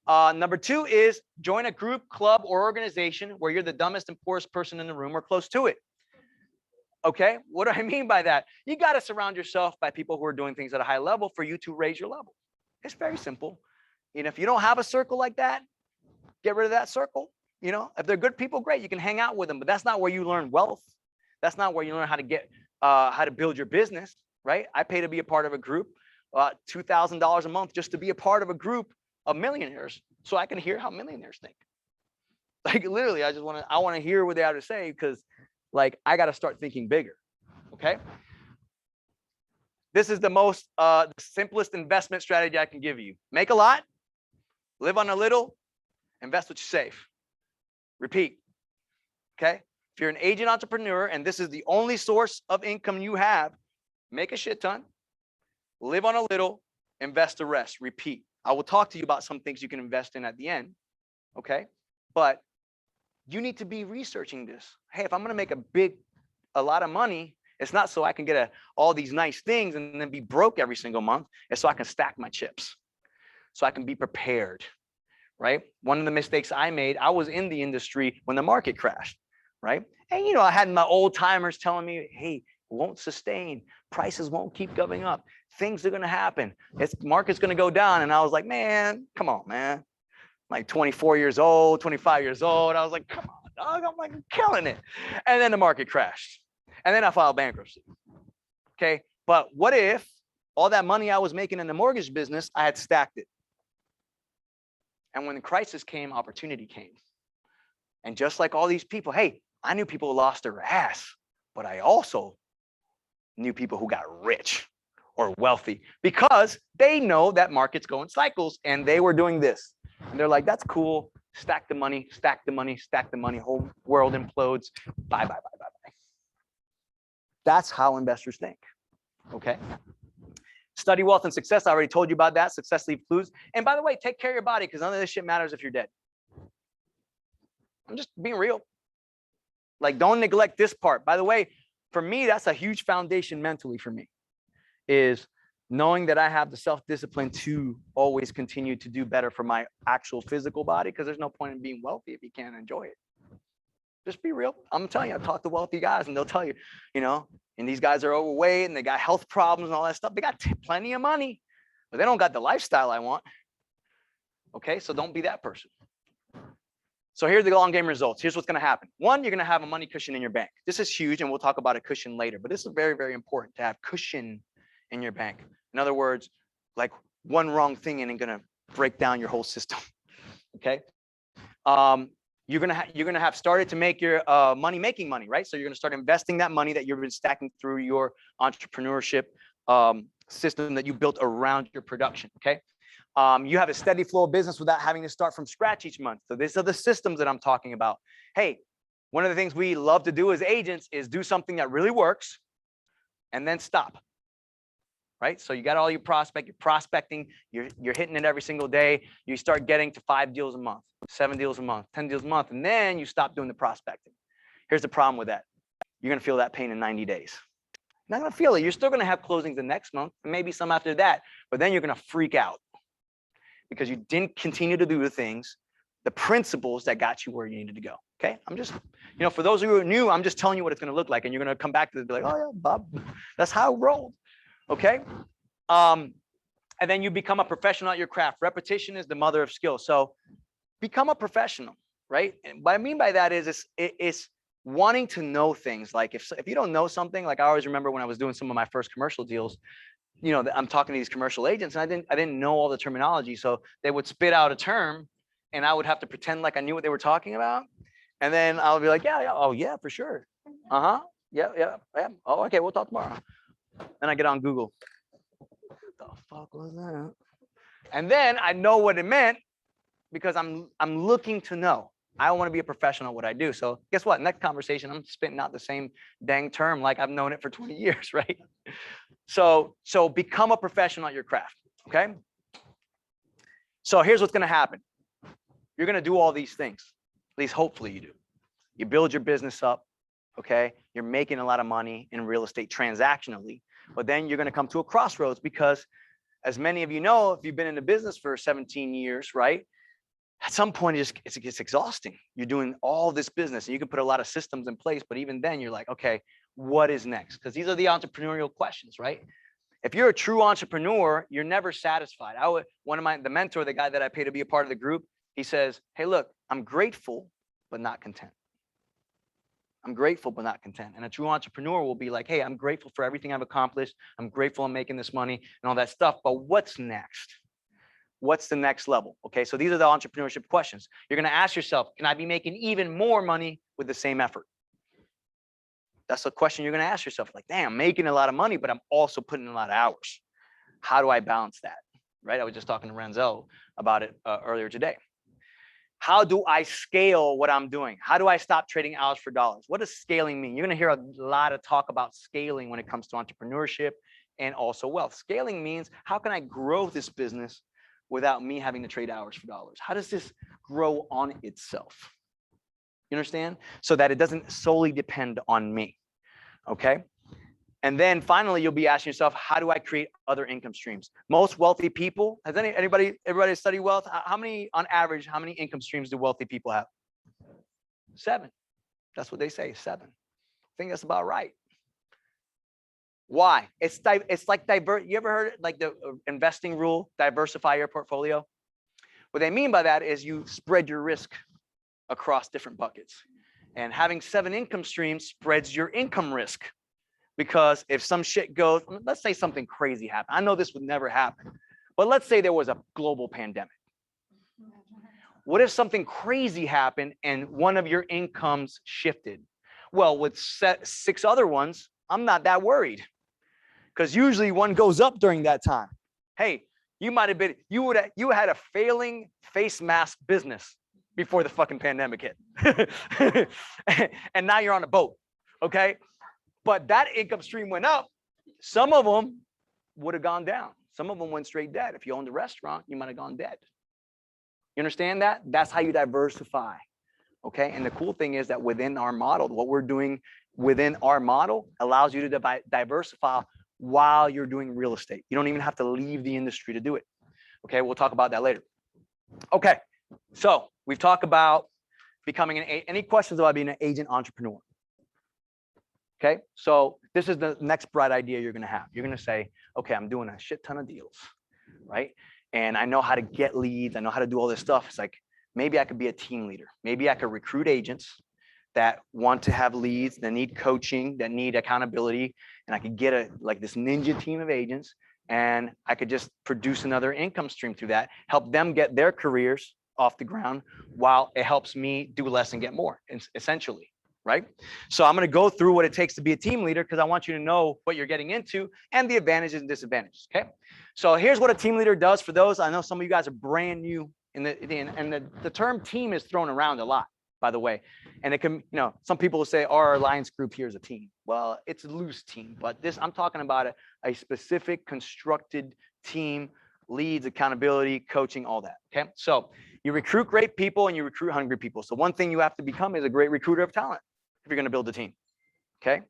Number 2 is join a group, club, or organization where you're the dumbest and poorest person in the room or close to it. Okay, what do I mean by that? You got to surround yourself by people who are doing things at a high level for you to raise your level. It's very simple. You know, if you don't have a circle like that, get rid of that circle. You know, if they're good people, great, you can hang out with them, but that's not where you learn wealth. That's not where you learn how to build your business, right? I pay to be a part of a group, $2,000 a month just to be a part of a group of millionaires, so I can hear how millionaires think. Like literally, I want to hear what they have to say, because like I got to start thinking bigger. Okay. This is the simplest investment strategy I can give you. Make a lot, live on a little, invest what you save. Repeat. Okay. If you're an agent entrepreneur and this is the only source of income you have, make a shit ton, live on a little, invest the rest. Repeat. I will talk to you about some things you can invest in at the end. Okay. But you need to be researching this. Hey, if I'm going to make a lot of money, it's not so I can get all these nice things and then be broke every single month. It's so I can stack my chips, so I can be prepared, right? One of the mistakes I made, I was in the industry when the market crashed, right? And, you know, I had my old timers telling me, hey, it won't sustain. Prices won't keep going up. Things are going to happen. Market's going to go down. And I was like, man, come on, man. Like 24 years old, 25 years old. I was like, come on, dog. I'm like, I'm killing it. And then the market crashed. And then I filed bankruptcy. Okay. But what if all that money I was making in the mortgage business, I had stacked it? And when the crisis came, opportunity came. And just like all these people, hey, I knew people who lost their ass, but I also knew people who got rich or wealthy because they know that markets go in cycles, and they were doing this. And they're like, that's cool. Stack the money, stack the money, stack the money. Whole world implodes. Bye, bye, bye, bye, bye. That's how investors think. Okay. Study wealth and success. I already told you about that. Success leaves clues. And by the way, take care of your body, because none of this shit matters if you're dead. I'm just being real. Like, don't neglect this part. By the way, for me, that's a huge foundation mentally for me, is knowing that I have the self-discipline to always continue to do better for my actual physical body, because there's no point in being wealthy if you can't enjoy it. Just be real. I'm telling you, I talk to wealthy guys and they'll tell you, you know, and these guys are overweight and they got health problems and all that stuff. They got plenty of money, but they don't got the lifestyle I want. Okay, so don't be that person. So here's the long game results. Here's what's going to happen. One, you're going to have a money cushion in your bank. This is huge, and we'll talk about a cushion later, but this is very, very important to have cushion in your bank. In other words, like one wrong thing ain't going to break down your whole system. Okay. You're gonna have started to make your making money, right? So you're gonna start investing that money that you've been stacking through your entrepreneurship system that you built around your production. Okay. You have a steady flow of business without having to start from scratch each month. So these are the systems that I'm talking about. Hey, one of the things we love to do as agents is do something that really works and then stop. right? So you got all your you're prospecting, you're hitting it every single day. You start getting to 5 deals a month, 7 deals a month, 10 deals a month, and then you stop doing the prospecting. Here's the problem with that. You're gonna feel that pain in 90 days. You're not gonna feel it. You're still gonna have closings the next month, and maybe some after that, but then you're gonna freak out because you didn't continue to do the things, the principles that got you where you needed to go. Okay, I'm just, for those of you who are new, I'm just telling you what it's gonna look like, and you're gonna come back to this and be like, oh yeah, Bob, that's how it rolled. Okay. And then you become a professional at your craft. Repetition is the mother of skill. So become a professional, right? And what I mean by that is it's wanting to know things. Like if you don't know something, like I always remember when I was doing some of my first commercial deals, I'm talking to these commercial agents and I didn't know all the terminology. So they would spit out a term and I would have to pretend like I knew what they were talking about. And then I'll be like, yeah, oh yeah, for sure. Uh-huh. Yeah. Oh, okay, we'll talk tomorrow. Then I get on Google. What the fuck was that? And then I know what it meant because I'm looking to know. I want to be a professional at what I do. So guess what? Next conversation, I'm spitting out the same dang term like I've known it for 20 years, right? So become a professional at your craft, okay? So here's what's going to happen. You're going to do all these things. At least hopefully you do. You build your business up, okay? You're making a lot of money in real estate transactionally, but then you're going to come to a crossroads because as many of you know, if you've been in the business for 17 years, right? At some point, it gets exhausting. You're doing all this business and you can put a lot of systems in place, but even then you're like, okay, what is next? Because these are the entrepreneurial questions, right? If you're a true entrepreneur, you're never satisfied. The mentor, the guy that I pay to be a part of the group, he says, hey, look, I'm grateful, but not content. I'm grateful, but not content. And a true entrepreneur will be like, hey, I'm grateful for everything I've accomplished. I'm grateful I'm making this money and all that stuff. But what's next? What's the next level? Okay, so these are the entrepreneurship questions. You're going to ask yourself, can I be making even more money with the same effort? That's the question you're going to ask yourself. Like, damn, I'm making a lot of money, but I'm also putting in a lot of hours. How do I balance that? Right? I was just talking to Renzel about it earlier today. How do I scale what I'm doing? How do I stop trading hours for dollars? What does scaling mean? You're going to hear a lot of talk about scaling when it comes to entrepreneurship and also wealth. Scaling means how can I grow this business without me having to trade hours for dollars? How does this grow on itself? You understand? So that it doesn't solely depend on me. Okay. And then finally, you'll be asking yourself, how do I create other income streams? Most wealthy people, has everybody study wealth? How many, on average, how many income streams do wealthy people have? 7. That's what they say, 7. I think that's about right. Why? It's like you ever heard like the investing rule, diversify your portfolio? What they mean by that is you spread your risk across different buckets. And having 7 income streams spreads your income risk. Because if some shit goes, let's say something crazy happened. I know this would never happen, but let's say there was a global pandemic. What if something crazy happened and one of your incomes shifted? Well, with 6 other ones, I'm not that worried because usually one goes up during that time. Hey, you had a failing face mask business before the fucking pandemic hit. And now you're on a boat, okay? But that income stream went up. Some of them would have gone down. Some of them went straight dead. If you owned a restaurant, you might have gone dead. You understand that? That's how you diversify. Okay. And the cool thing is that within our model, what we're doing within our model allows you to diversify while you're doing real estate. You don't even have to leave the industry to do it. Okay. We'll talk about that later. Okay. So we've talked about becoming any questions about being an agent entrepreneur? Okay, so this is the next bright idea you're going to have. You're going to say, okay, I'm doing a shit ton of deals, right? And I know how to get leads. I know how to do all this stuff. It's like, maybe I could be a team leader. Maybe I could recruit agents that want to have leads, that need coaching, that need accountability. And I could get this ninja team of agents and I could just produce another income stream through that, help them get their careers off the ground while it helps me do less and get more, essentially. Right? So I'm going to go through what it takes to be a team leader because I want you to know what you're getting into and the advantages and disadvantages. Okay. So here's what a team leader does for those. I know some of you guys are brand new the term team is thrown around a lot. by the way. And it can, you know, some people will say, oh, our alliance group here is a team. Well, it's a loose team, but this, I'm talking about a specific constructed team, leads, accountability, coaching, all that. Okay. So you recruit great people and you recruit hungry people. So one thing you have to become is a great recruiter of talent if you're going to build a team. Okay.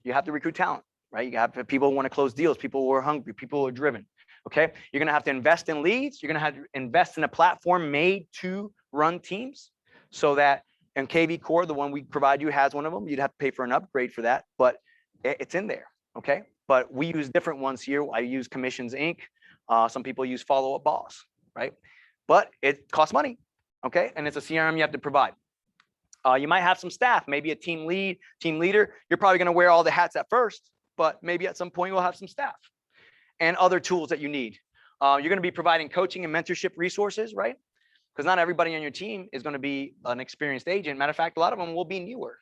You have to recruit talent, right? You have people who want to close deals, people who are hungry, people who are driven. Okay. You're going to have to invest in leads. You're going to have to invest in a platform made to run teams so that, and KV Core, the one we provide you, has one of them. You'd have to pay for an upgrade for that, but it's in there. Okay. But we use different ones here. I use Commissions Inc. Some people use Follow Up Boss, right? But it costs money. Okay. And it's a CRM you have to provide. You might have some staff, maybe a team lead, team leader. You're probably going to wear all the hats at first, but maybe at some point you'll have some staff and other tools that you need. You're going to be providing coaching and mentorship resources, right? Because not everybody on your team is going to be an experienced agent. Matter of fact, a lot of them will be newer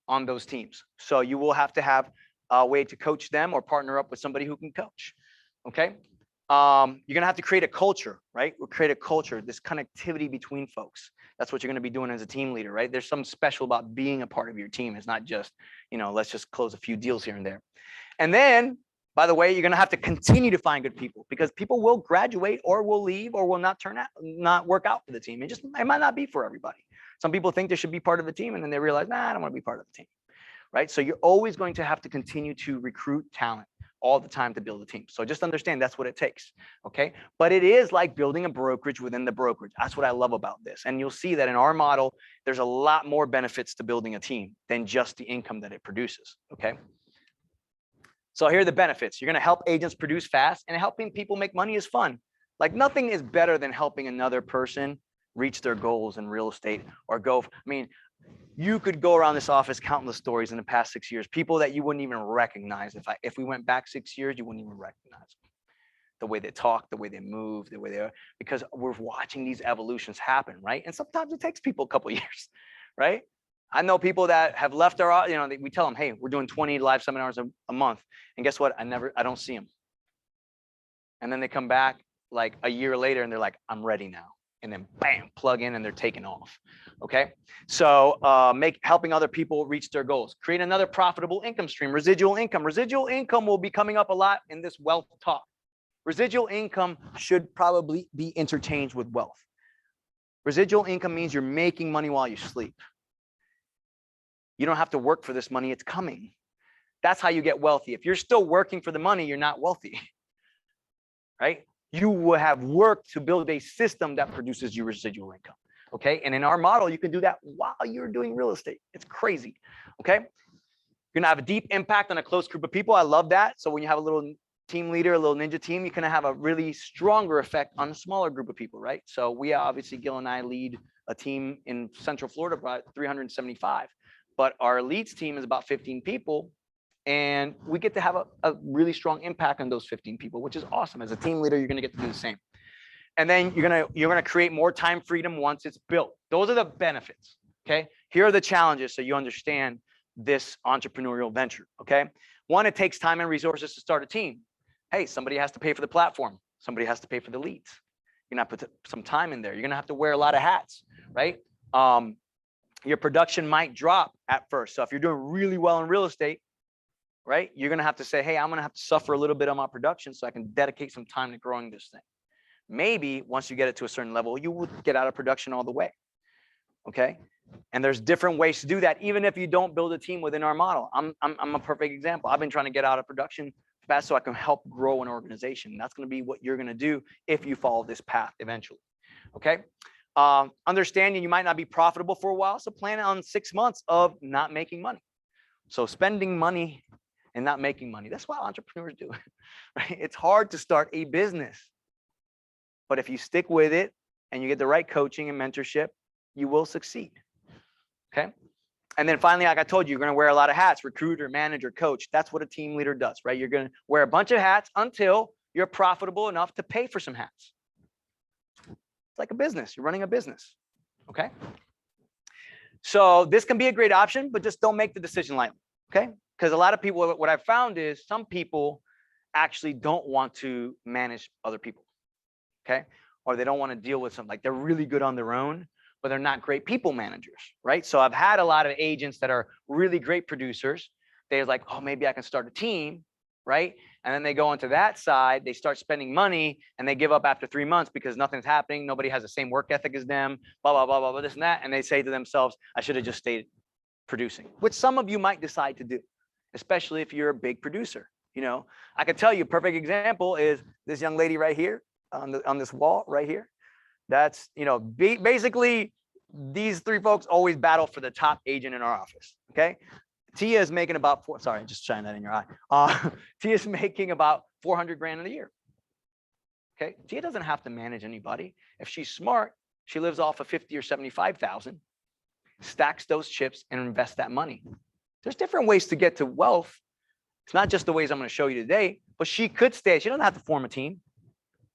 on those teams. So you will have to have a way to coach them or partner up with somebody who can coach. Okay. You're going to have to create a culture, right? We'll create a culture, this connectivity between folks. That's what you're going to be doing as a team leader, right? There's something special about being a part of your team. It's not just, you know, let's just close a few deals here and there. And then, by the way, you're going to have to continue to find good people because people will graduate or will leave or will not work out for the team. It might not be for everybody. Some people think they should be part of the team and then they realize, nah, I don't want to be part of the team, right? So you're always going to have to continue to recruit talent all the time to build a team. So just understand that's what it takes. Okay. But it is like building a brokerage within the brokerage. That's what I love about this. And you'll see that in our model, there's a lot more benefits to building a team than just the income that it produces. Okay. So here are the benefits. You're going to help agents produce fast, and helping people make money is fun. Like nothing is better than helping another person reach their goals in real estate or go. I mean, you could go around this office countless stories in the past 6 years, people that you wouldn't even recognize. If we went back 6 years, you wouldn't even recognize them. The way they talk, the way they move, the way they are, because we're watching these evolutions happen, right? And sometimes it takes people a couple of years, right? I know people that have left our, you know, we tell them, hey, we're doing 20 live seminars a month. And guess what? I don't see them. And then they come back like a year later and they're like, I'm ready now. And then bam, plug in and they're taking off. Okay. So helping other people reach their goals, create another profitable income stream, residual income. Residual income will be coming up a lot in this wealth talk. Residual income should probably be interchanged with wealth. Residual income means you're making money while you sleep. You don't have to work for this money. It's coming. That's how you get wealthy. If you're still working for the money, you're not wealthy, right? You will have worked to build a system that produces you residual income. Okay. And in our model, you can do that while you're doing real estate. It's crazy. Okay. You're going to have a deep impact on a close group of people. I love that. So when you have a little team leader, a little ninja team, you can have a really stronger effect on a smaller group of people, right? So we obviously, Gil and I lead a team in Central Florida, about 375, but our leads team is about 15 people. And we get to have a really strong impact on those 15 people, which is awesome. As a team leader, you're going to get to do the same. And then you're going to create more time freedom once it's built. Those are the benefits. Okay. Here are the challenges so you understand this entrepreneurial venture. Okay. One, it takes time and resources to start a team. Hey, somebody has to pay for the platform. Somebody has to pay for the leads. You're going to have to put some time in there. You're going to have to wear a lot of hats, right? Your production might drop at first. So if you're doing really well in real estate, right, you're going to have to say, hey, I'm going to have to suffer a little bit on my production so I can dedicate some time to growing this thing. Maybe once you get it to a certain level, you would get out of production all the way. Okay. And there's different ways to do that. Even if you don't build a team within our model, I'm a perfect example. I've been trying to get out of production fast so I can help grow an organization. That's going to be what you're going to do if you follow this path eventually. Okay. Understanding you might not be profitable for a while. So plan on 6 months of not making money. So spending money and not making money. That's what entrepreneurs do, right? It's hard to start a business, but if you stick with it and you get the right coaching and mentorship, you will succeed. Okay. And then finally, like I told you, you're going to wear a lot of hats, recruiter, manager, coach. That's what a team leader does, right? You're going to wear a bunch of hats until you're profitable enough to pay for some hats. It's like a business. You're running a business. Okay. So this can be a great option, but just don't make the decision lightly. Okay. Because a lot of people, what I've found is some people actually don't want to manage other people. Okay. Or they don't want to deal with something, like they're really good on their own, but they're not great people managers, right? So I've had a lot of agents that are really great producers. They're like, oh, maybe I can start a team, right? And then they go into that side, they start spending money and they give up after 3 months because nothing's happening. Nobody has the same work ethic as them, blah, blah, blah, blah, blah, this and that. And they say to themselves, I should have just stayed producing, which some of you might decide to do, especially if you're a big producer. You know, I could tell you a perfect example is this young lady right here on this wall right here. That's, you know, basically these three folks always battle for the top agent in our office. Okay. Tia is making about sorry, just shine that in your eye. Tia is making about 400 grand a year. Okay. Tia doesn't have to manage anybody. If she's smart, she lives off of 50 or 75,000, stacks those chips and invests that money. There's different ways to get to wealth. It's not just the ways I'm going to show you today, but she could stay. She doesn't have to form a team.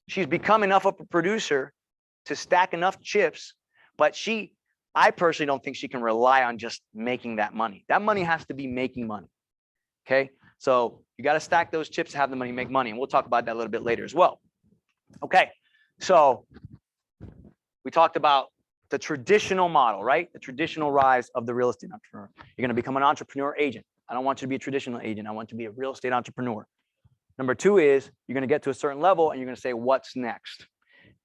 She's become enough of a producer to stack enough chips, but I personally don't think she can rely on just making that money. That money has to be making money. Okay. So you got to stack those chips to have the money make money. And we'll talk about that a little bit later as well. Okay. So we talked about the traditional model, right? The traditional rise of the real estate entrepreneur. You're going to become an entrepreneur agent. I don't want you to be a traditional agent. I want you to be a real estate entrepreneur. Number two is you're going to get to a certain level and you're going to say, what's next?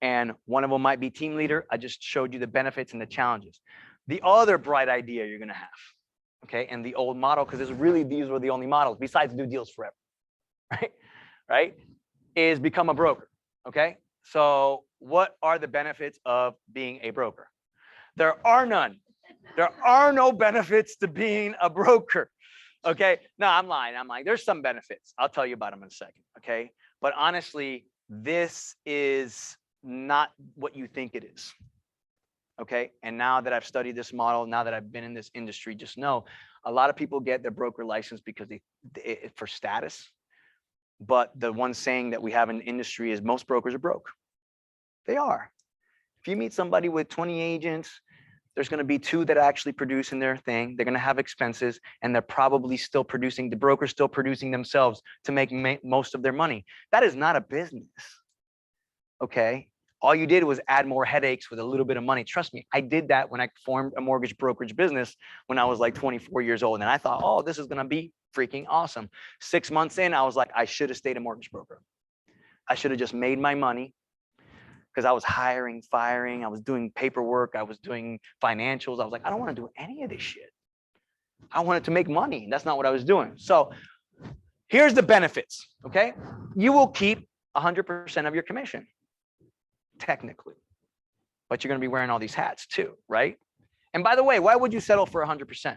And one of them might be team leader. I just showed you the benefits and the challenges. The other bright idea you're going to have, okay, and the old model, because these were the only models besides do deals forever, right, is become a broker, okay? So what are the benefits of being a broker? There are none. There are no benefits to being a broker, okay? No, I'm lying. There's some benefits. I'll tell you about them in a second, okay? But honestly, this is not what you think it is. Okay. And now that I've studied this model, now that I've been in this industry, just know a lot of people get their broker license because for status. But the one saying that we have in the industry is most brokers are broke. They are. If you meet somebody with 20 agents, there's going to be 2 that actually produce in their thing. They're going to have expenses and they're probably still producing, the broker's still producing themselves to make most of their money. That is not a business. Okay. All you did was add more headaches with a little bit of money. Trust me, I did that when I formed a mortgage brokerage business when I was like 24 years old. And I thought, oh, this is going to be freaking awesome. 6 months in, I was like, I should have stayed a mortgage broker. I should have just made my money because I was hiring, firing. I was doing paperwork. I was doing financials. I was like, I don't want to do any of this shit. I wanted to make money. That's not what I was doing. So here's the benefits. Okay. You will keep 100% of your commission. Technically, but you're going to be wearing all these hats too, right? And by the way, why would you settle for 100%?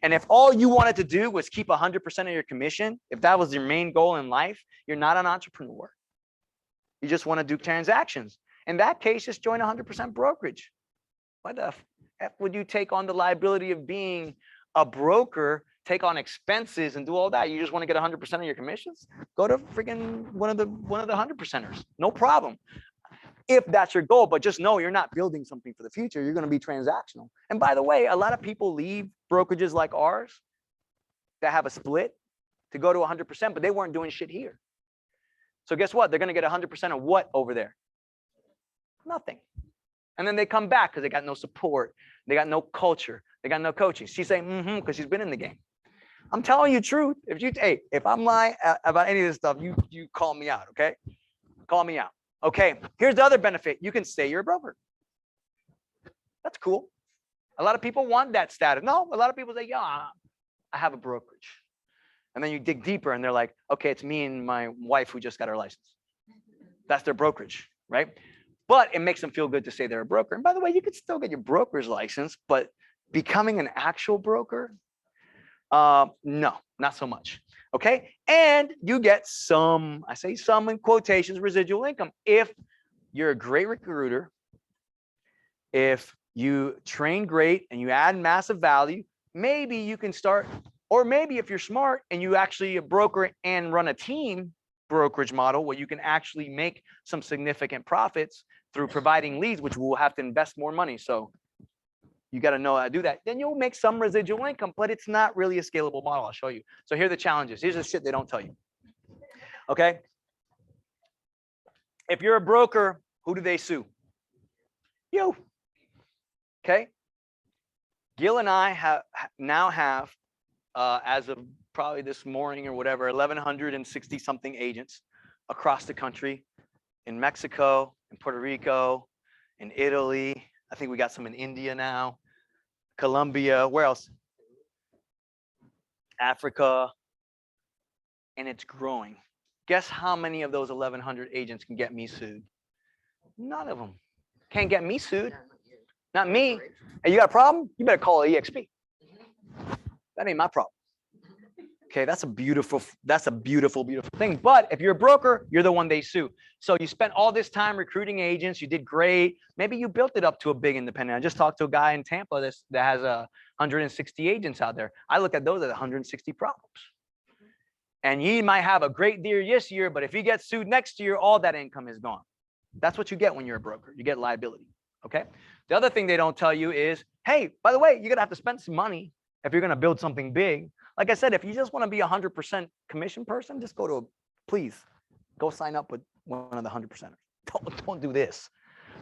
And if all you wanted to do was keep 100% of your commission, if that was your main goal in life, you're not an entrepreneur. You just want to do transactions. In that case, just join 100% brokerage. Why the F would you take on the liability of being a broker, take on expenses and do all that? You just want to get 100% of your commissions? Go to freaking one of the 100%ers. No problem. If that's your goal, but just know you're not building something for the future. You're going to be transactional. And by the way, a lot of people leave brokerages like ours that have a split to go to 100%, but they weren't doing shit here. So guess what? They're going to get 100% of what over there? Nothing. And then they come back because they got no support. They got no culture. They got no coaching. She's saying, because she's been in the game. I'm telling you the truth. If I'm lying about any of this stuff, you call me out, okay? Call me out. Okay, here's the other benefit. You can say you're a broker. That's cool. A lot of people want that status. No, a lot of people say, yeah, I have a brokerage. And then you dig deeper and they're like, okay, it's me and my wife who just got our license. That's their brokerage, right? But it makes them feel good to say they're a broker. And by the way, you could still get your broker's license, but becoming an actual broker, no, not so much. Okay. And you get some, I say some in quotations, residual income. If you're a great recruiter, if you train great and you add massive value, maybe you can start, or maybe if you're smart and you actually a broker and run a team brokerage model where you can actually make some significant profits through providing leads, which will have to invest more money. So you got to know how to do that. Then you'll make some residual income, but it's not really a scalable model. I'll show you. So here are the challenges. Here's the shit they don't tell you. Okay. If you're a broker, who do they sue? You. Okay. Gil and I now have, as of probably this morning or whatever, 1,160 something agents across the country, in Mexico, in Puerto Rico, in Italy. I think we got some in India now, Colombia. Where else? Africa. And it's growing. Guess how many of those 1,100 agents can get me sued? None of them can't get me sued. Not me. Hey, you got a problem? You better call EXP. That ain't my problem. Okay, that's a beautiful thing. But if you're a broker, you're the one they sue. So you spent all this time recruiting agents. You did great. Maybe you built it up to a big independent. I just talked to a guy in Tampa that has 160 agents out there. I look at those as 160 problems. And you might have a great year this year, but if he gets sued next year, all that income is gone. That's what you get when you're a broker. You get liability. Okay. The other thing they don't tell you is, hey, by the way, you're gonna have to spend some money if you're gonna build something big. Like I said, if you just want to be 100% commission person, just please go sign up with one of the 100%ers. Don't do this.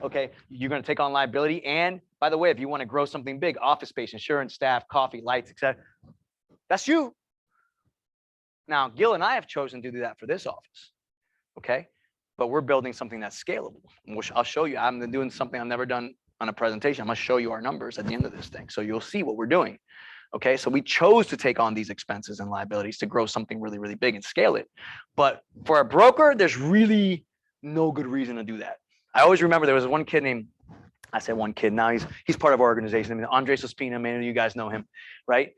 Okay. You're going to take on liability. And by the way, if you want to grow something big, office space, insurance, staff, coffee, lights, etc., that's you. Now, Gil and I have chosen to do that for this office. Okay. But we're building something that's scalable. I'll show you. I'm doing something I've never done on a presentation. I'm going to show you our numbers at the end of this thing. So you'll see what we're doing. Okay, so we chose to take on these expenses and liabilities to grow something really, really big and scale it. But for a broker, there's really no good reason to do that. I always remember there was one kid named, I said one kid, now he's part of our organization. I mean, Andres Ospina, many of you guys know him, right?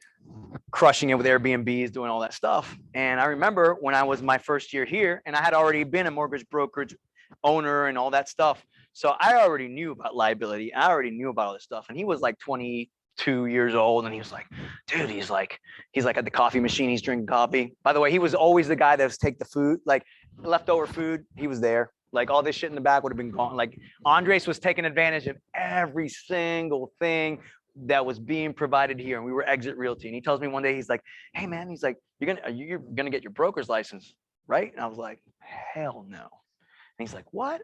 Crushing it with Airbnbs, doing all that stuff. And I remember when I was my first year here, and I had already been a mortgage brokerage owner and all that stuff. So I already knew about liability. I already knew about all this stuff. And he was like 22 years old, and he was like, dude, he's like at the coffee machine, he's drinking coffee. By the way, he was always the guy that was take the food, like leftover food, he was there. Like all this shit in the back would have been gone. Like Andres was taking advantage of every single thing that was being provided here, and we were Exit Realty. And he tells me one day, he's like, hey man, he's like, you're gonna get your broker's license, right? And I was like, hell no. And he's like, what?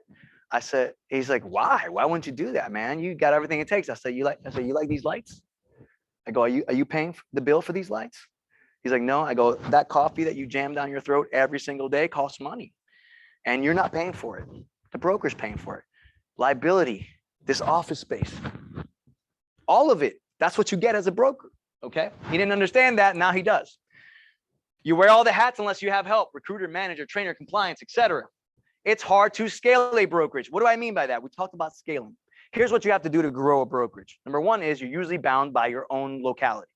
I said, he's like, why wouldn't you do that, man? You got everything it takes. I said, you like these lights? I go, are you paying the bill for these lights? He's like, no. I go, that coffee that you jam down your throat every single day costs money, and you're not paying for it. The broker's paying for it. Liability, this office space, all of it. That's what you get as a broker. Okay. He didn't understand that. Now he does. You wear all the hats unless you have help: recruiter, manager, trainer, compliance, etc. It's hard to scale a brokerage. What do I mean by that? We talked about scaling. Here's what you have to do to grow a brokerage. Number one is you're usually bound by your own locality.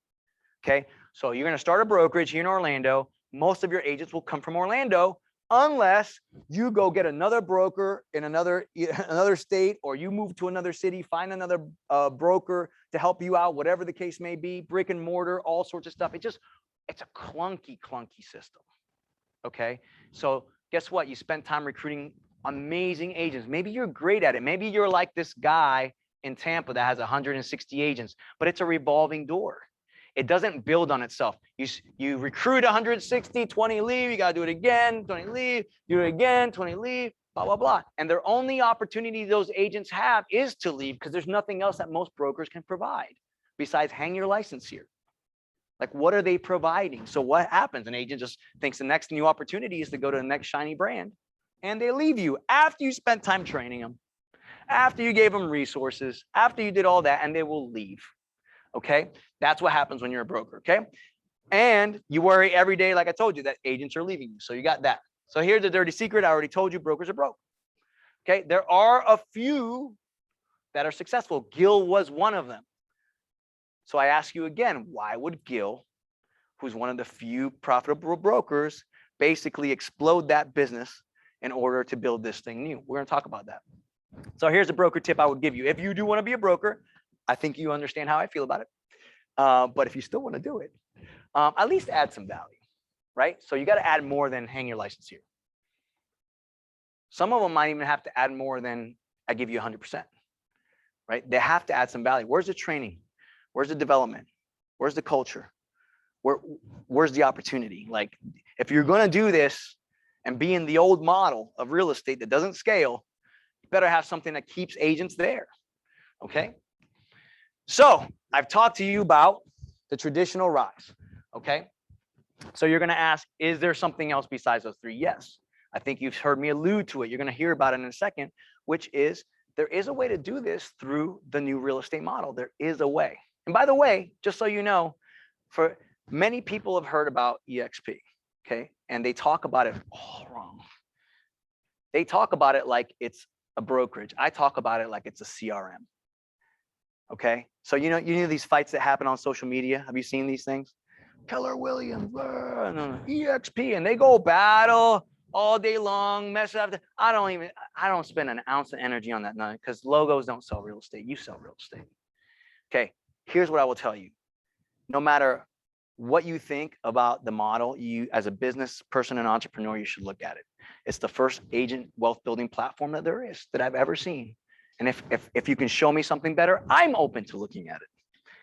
Okay. So you're going to start a brokerage here in Orlando. Most of your agents will come from Orlando, unless you go get another broker in another state, or you move to another city, find another broker to help you out, whatever the case may be, brick and mortar, all sorts of stuff. It's a clunky system. Okay. So guess what? You spend time recruiting amazing agents. Maybe you're great at it. Maybe you're like this guy in Tampa that has 160 agents, but it's a revolving door. It doesn't build on itself. You recruit 160, 20 leave, you got to do it again, 20 leave, do it again, 20 leave, blah, blah, blah. And their only opportunity those agents have is to leave, because there's nothing else that most brokers can provide besides hang your license here. Like, what are they providing? So what happens? An agent just thinks the next new opportunity is to go to the next shiny brand, and they leave you after you spent time training them, after you gave them resources, after you did all that, and they will leave. Okay. That's what happens when you're a broker. Okay. And you worry every day, like I told you, that agents are leaving you. So you got that. So here's the dirty secret. I already told you, brokers are broke. Okay. There are a few that are successful. Gil was one of them. So I ask you again, why would Gil, who's one of the few profitable brokers, basically explode that business in order to build this thing new? We're going to talk about that. So here's a broker tip I would give you. If you do want to be a broker, I think you understand how I feel about it. But if you still want to do it, at least add some value, right? So you got to add more than hang your license here. Some of them might even have to add more than I give you 100%, right? They have to add some value. Where's the training? Where's the development? Where's the culture? Where's the opportunity? Like, if you're going to do this and be in the old model of real estate that doesn't scale, you better have something that keeps agents there. Okay. So I've talked to you about the traditional rise. Okay. So you're going to ask, is there something else besides those three? Yes. I think you've heard me allude to it. You're going to hear about it in a second, which is there is a way to do this through the new real estate model. There is a way. And by the way, just so you know, for many people have heard about EXP. Okay. And they talk about it all wrong. They talk about it like it's a brokerage. I talk about it like it's a CRM. Okay. So, you know these fights that happen on social media. Have you seen these things? Keller Williams, EXP, and they go battle all day long, mess up. I don't spend an ounce of energy on that none because logos don't sell real estate. You sell real estate. Okay. Here's what I will tell you. No matter what you think about the model, you as a business person and entrepreneur, you should look at it. It's the first agent wealth building platform that there is that I've ever seen. And if you can show me something better, I'm open to looking at it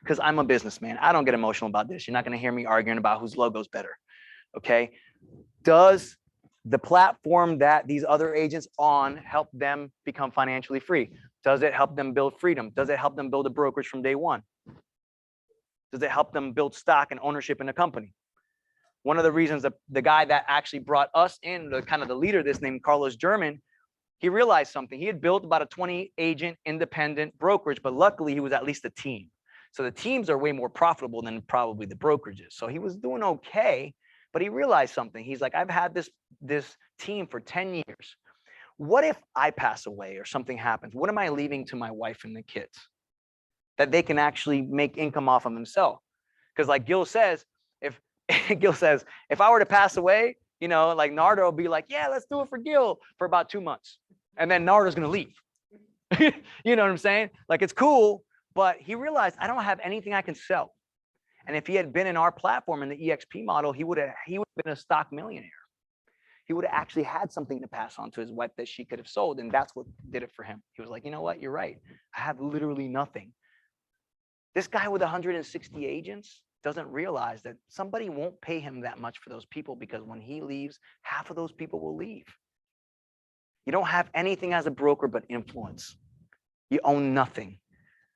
because I'm a businessman. I don't get emotional about this. You're not going to hear me arguing about whose logo is better. Okay. Does the platform that these other agents on help them become financially free? Does it help them build freedom? Does it help them build a brokerage from day one? Does it help them build stock and ownership in a company? One of the reasons that the guy that actually brought us in, the kind of the leader, this named Carlos German, he realized something. He had built about a 20 agent independent brokerage, but luckily he was at least a team. So the teams are way more profitable than probably the brokerages. So he was doing okay, but he realized something. He's like, I've had this team for 10 years. What if I pass away or something happens? What am I leaving to my wife and the kids that they can actually make income off of themselves? Because like Gil says, if I were to pass away, like Nardo will be like, yeah, let's do it for Gil for about 2 months. And then Nardo's going to leave. You know what I'm saying? Like, it's cool, but he realized I don't have anything I can sell. And if he had been in our platform in the EXP model, he would have been a stock millionaire. He would have actually had something to pass on to his wife that she could have sold. And that's what did it for him. He was like, you know what? You're right. I have literally nothing. This guy with 160 agents doesn't realize that somebody won't pay him that much for those people because when he leaves, half of those people will leave. You don't have anything as a broker but influence. You own nothing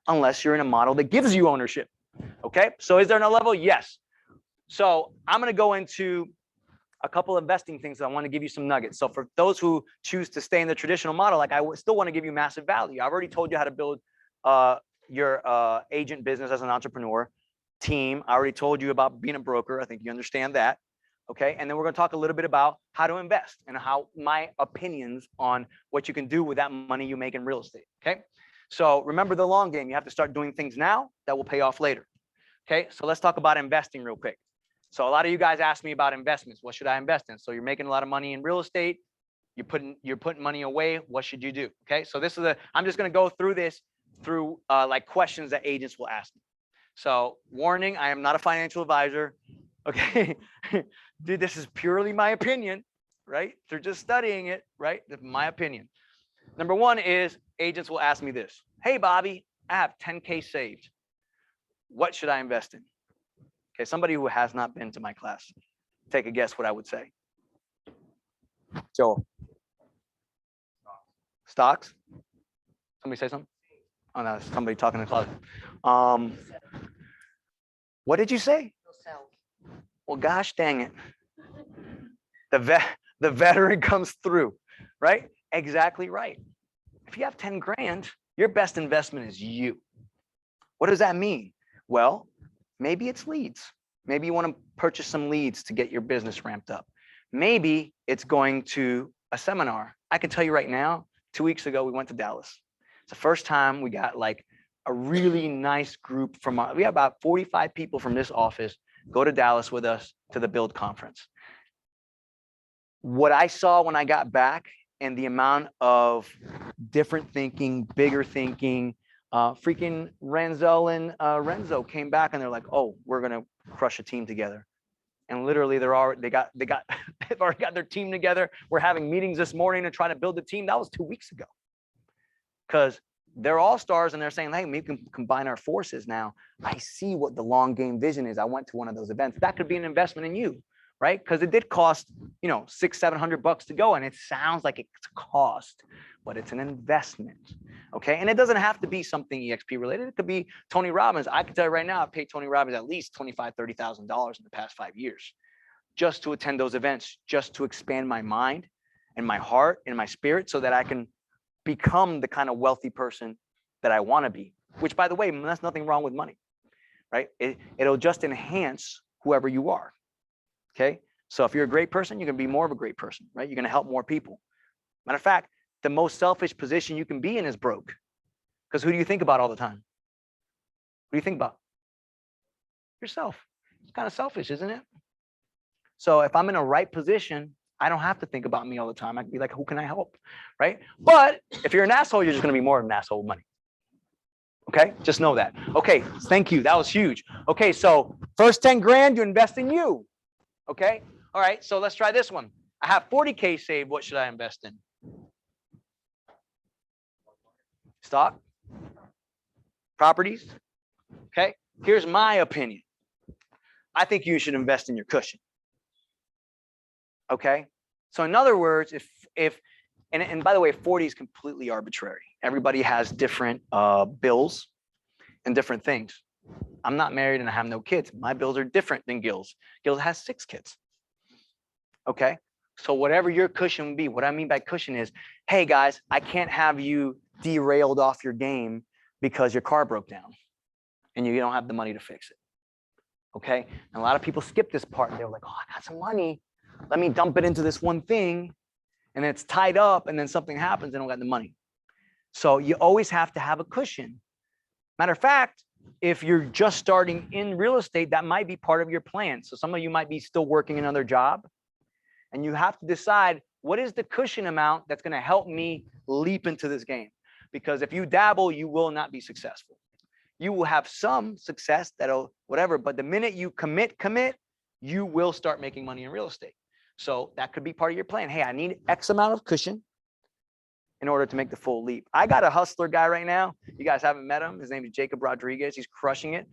unless you're in a model that gives you ownership. Okay, so is there another level? Yes. So I'm going to go into a couple of investing things. I want to give you some nuggets. So for those who choose to stay in the traditional model, like I still want to give you massive value. I've already told you how to build your agent business as an entrepreneur team. I already told you about being a broker. I think you understand that. Okay. And then we're going to talk a little bit about how to invest and how my opinions on what you can do with that money you make in real estate. Okay. So remember the long game. You have to start doing things now that will pay off later. Okay. So let's talk about investing real quick. So a lot of you guys ask me about investments. What should I invest in? So you're making a lot of money in real estate. You're putting money away. What should you do? Okay. So I'm just going to go through this through like questions that agents will ask me. So warning, I am not a financial advisor. Okay. Dude, this is purely my opinion, right? They're just studying it, right? My opinion. Number one is agents will ask me this. Hey, Bobby, I have 10K saved. What should I invest in? Okay, somebody who has not been to my class, take a guess what I would say. Joel. Stocks? Somebody say something? Oh, no, somebody talking in the closet. What did you say? Well, gosh dang it. The veteran comes through, right? Exactly right. If you have 10 grand, your best investment is you. What does that mean? Well, maybe it's leads. Maybe you want to purchase some leads to get your business ramped up. Maybe it's going to a seminar. I can tell you right now, 2 weeks ago, we went to Dallas. It's the first time we got like a really nice group we have about 45 people from this office go to Dallas with us to the Build conference. What I saw when I got back and the amount of different thinking, bigger thinking, freaking Renzo and Renzo came back and they're like, oh, we're going to crush a team together. And literally they've already got their team together. We're having meetings this morning to try to build a team. That was 2 weeks ago. Because they're all stars and they're saying, hey, we can combine our forces now. I see what the long game vision is. I went to one of those events. That could be an investment in you, right? Because it did cost, you know, $600-700 to go, and it sounds like it's a cost, but it's an investment, okay? And it doesn't have to be something EXP related. It could be Tony Robbins. I can tell you right now, I've paid Tony Robbins at least $25,000-30,000 in the past 5 years just to attend those events, just to expand my mind and my heart and my spirit so that I can become the kind of wealthy person that I want to be, which, by the way, that's nothing wrong with money, right? It'll just enhance whoever you are, okay? So if you're a great person, you're going to be more of a great person, right? You're going to help more people. Matter of fact, the most selfish position you can be in is broke, because who do you think about all the time? Who do you think about? Yourself. It's kind of selfish, isn't it? So if I'm in a right position, I don't have to think about me all the time. I can be like, who can I help, right? But if you're an asshole, you're just going to be more of an asshole with money. Okay, just know that. Okay, thank you. That was huge. Okay, so first 10 grand you invest in you. Okay, all right, so let's try this one. I have 40K saved. What should I invest in? Stock? Properties? Okay, here's my opinion. I think you should invest in your cushion. Okay, so in other words, and by the way, 40 is completely arbitrary. Everybody has different bills and different things. I'm not married and I have no kids. My bills are different than Gil's. Gil has 6 kids. Okay, so whatever your cushion would be, what I mean by cushion is, hey guys, I can't have you derailed off your game because your car broke down and you don't have the money to fix it. Okay, and a lot of people skip this part and they're like, oh, I got some money. Let me dump it into this one thing, and it's tied up, and then something happens, they don't got the money. So you always have to have a cushion. Matter of fact, if you're just starting in real estate, that might be part of your plan. So some of you might be still working another job, and you have to decide, what is the cushion amount that's going to help me leap into this game? Because if you dabble, you will not be successful. You will have some success, that'll whatever, but the minute you commit, you will start making money in real estate. So that could be part of your plan. Hey, I need X amount of cushion in order to make the full leap. I got a hustler guy right now. You guys haven't met him. His name is Jacob Rodriguez. He's crushing it.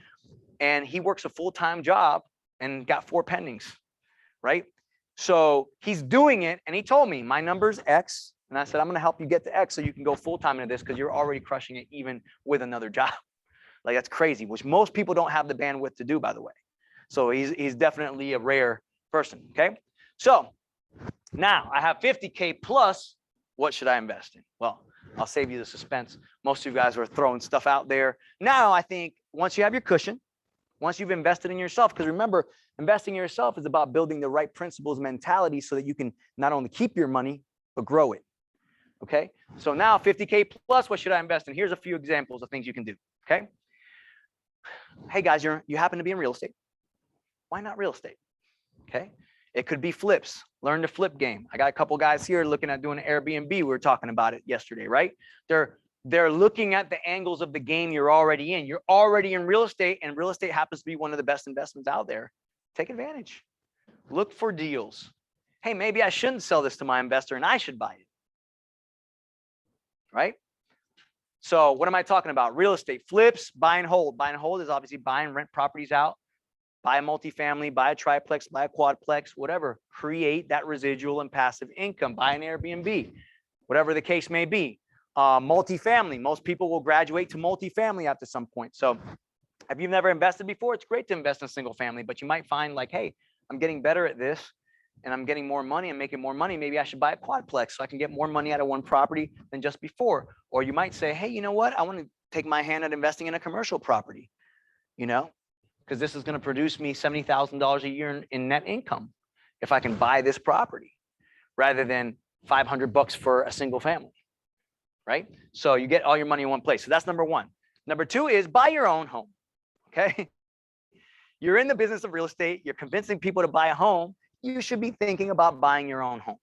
And he works a full-time job and got 4 pendings, right? So he's doing it. And he told me, my number's X. And I said, I'm going to help you get to X so you can go full-time into this, because you're already crushing it even with another job. Like, that's crazy, which most people don't have the bandwidth to do, by the way. So he's definitely a rare person, okay? So now I have 50K plus. What should I invest in? Well, I'll save you the suspense. Most of you guys are throwing stuff out there. Now, I think once you have your cushion, once you've invested in yourself, because remember, investing in yourself is about building the right principles, mentality, so that you can not only keep your money, but grow it. Okay. So now 50K plus, what should I invest in? Here's a few examples of things you can do. Okay. Hey guys, you happen to be in real estate. Why not real estate? Okay. It could be flips. Learn the flip game. I got a couple guys here looking at doing Airbnb. We were talking about it yesterday, right? They're looking at the angles of the game you're already in. You're already in real estate, and real estate happens to be one of the best investments out there. Take advantage. Look for deals. Hey, maybe I shouldn't sell this to my investor and I should buy it. Right? So what am I talking about? Real estate, flips, buy and hold. Buy and hold is obviously buy and rent properties out. Buy a multifamily, buy a triplex, buy a quadplex, whatever. Create that residual and passive income. Buy an Airbnb, whatever the case may be. Multifamily. Most people will graduate to multifamily after some point. So if you've never invested before, it's great to invest in single family, but you might find like, hey, I'm getting better at this and I'm getting more money and making more money. Maybe I should buy a quadplex so I can get more money out of one property than just before. Or you might say, hey, you know what? I want to take my hand at investing in a commercial property, you know, because this is going to produce me $70,000 a year in net income if I can buy this property rather than $500 for a single family, right? So you get all your money in one place. So that's number one. Number two is buy your own home, okay? You're in the business of real estate. You're convincing people to buy a home. You should be thinking about buying your own home,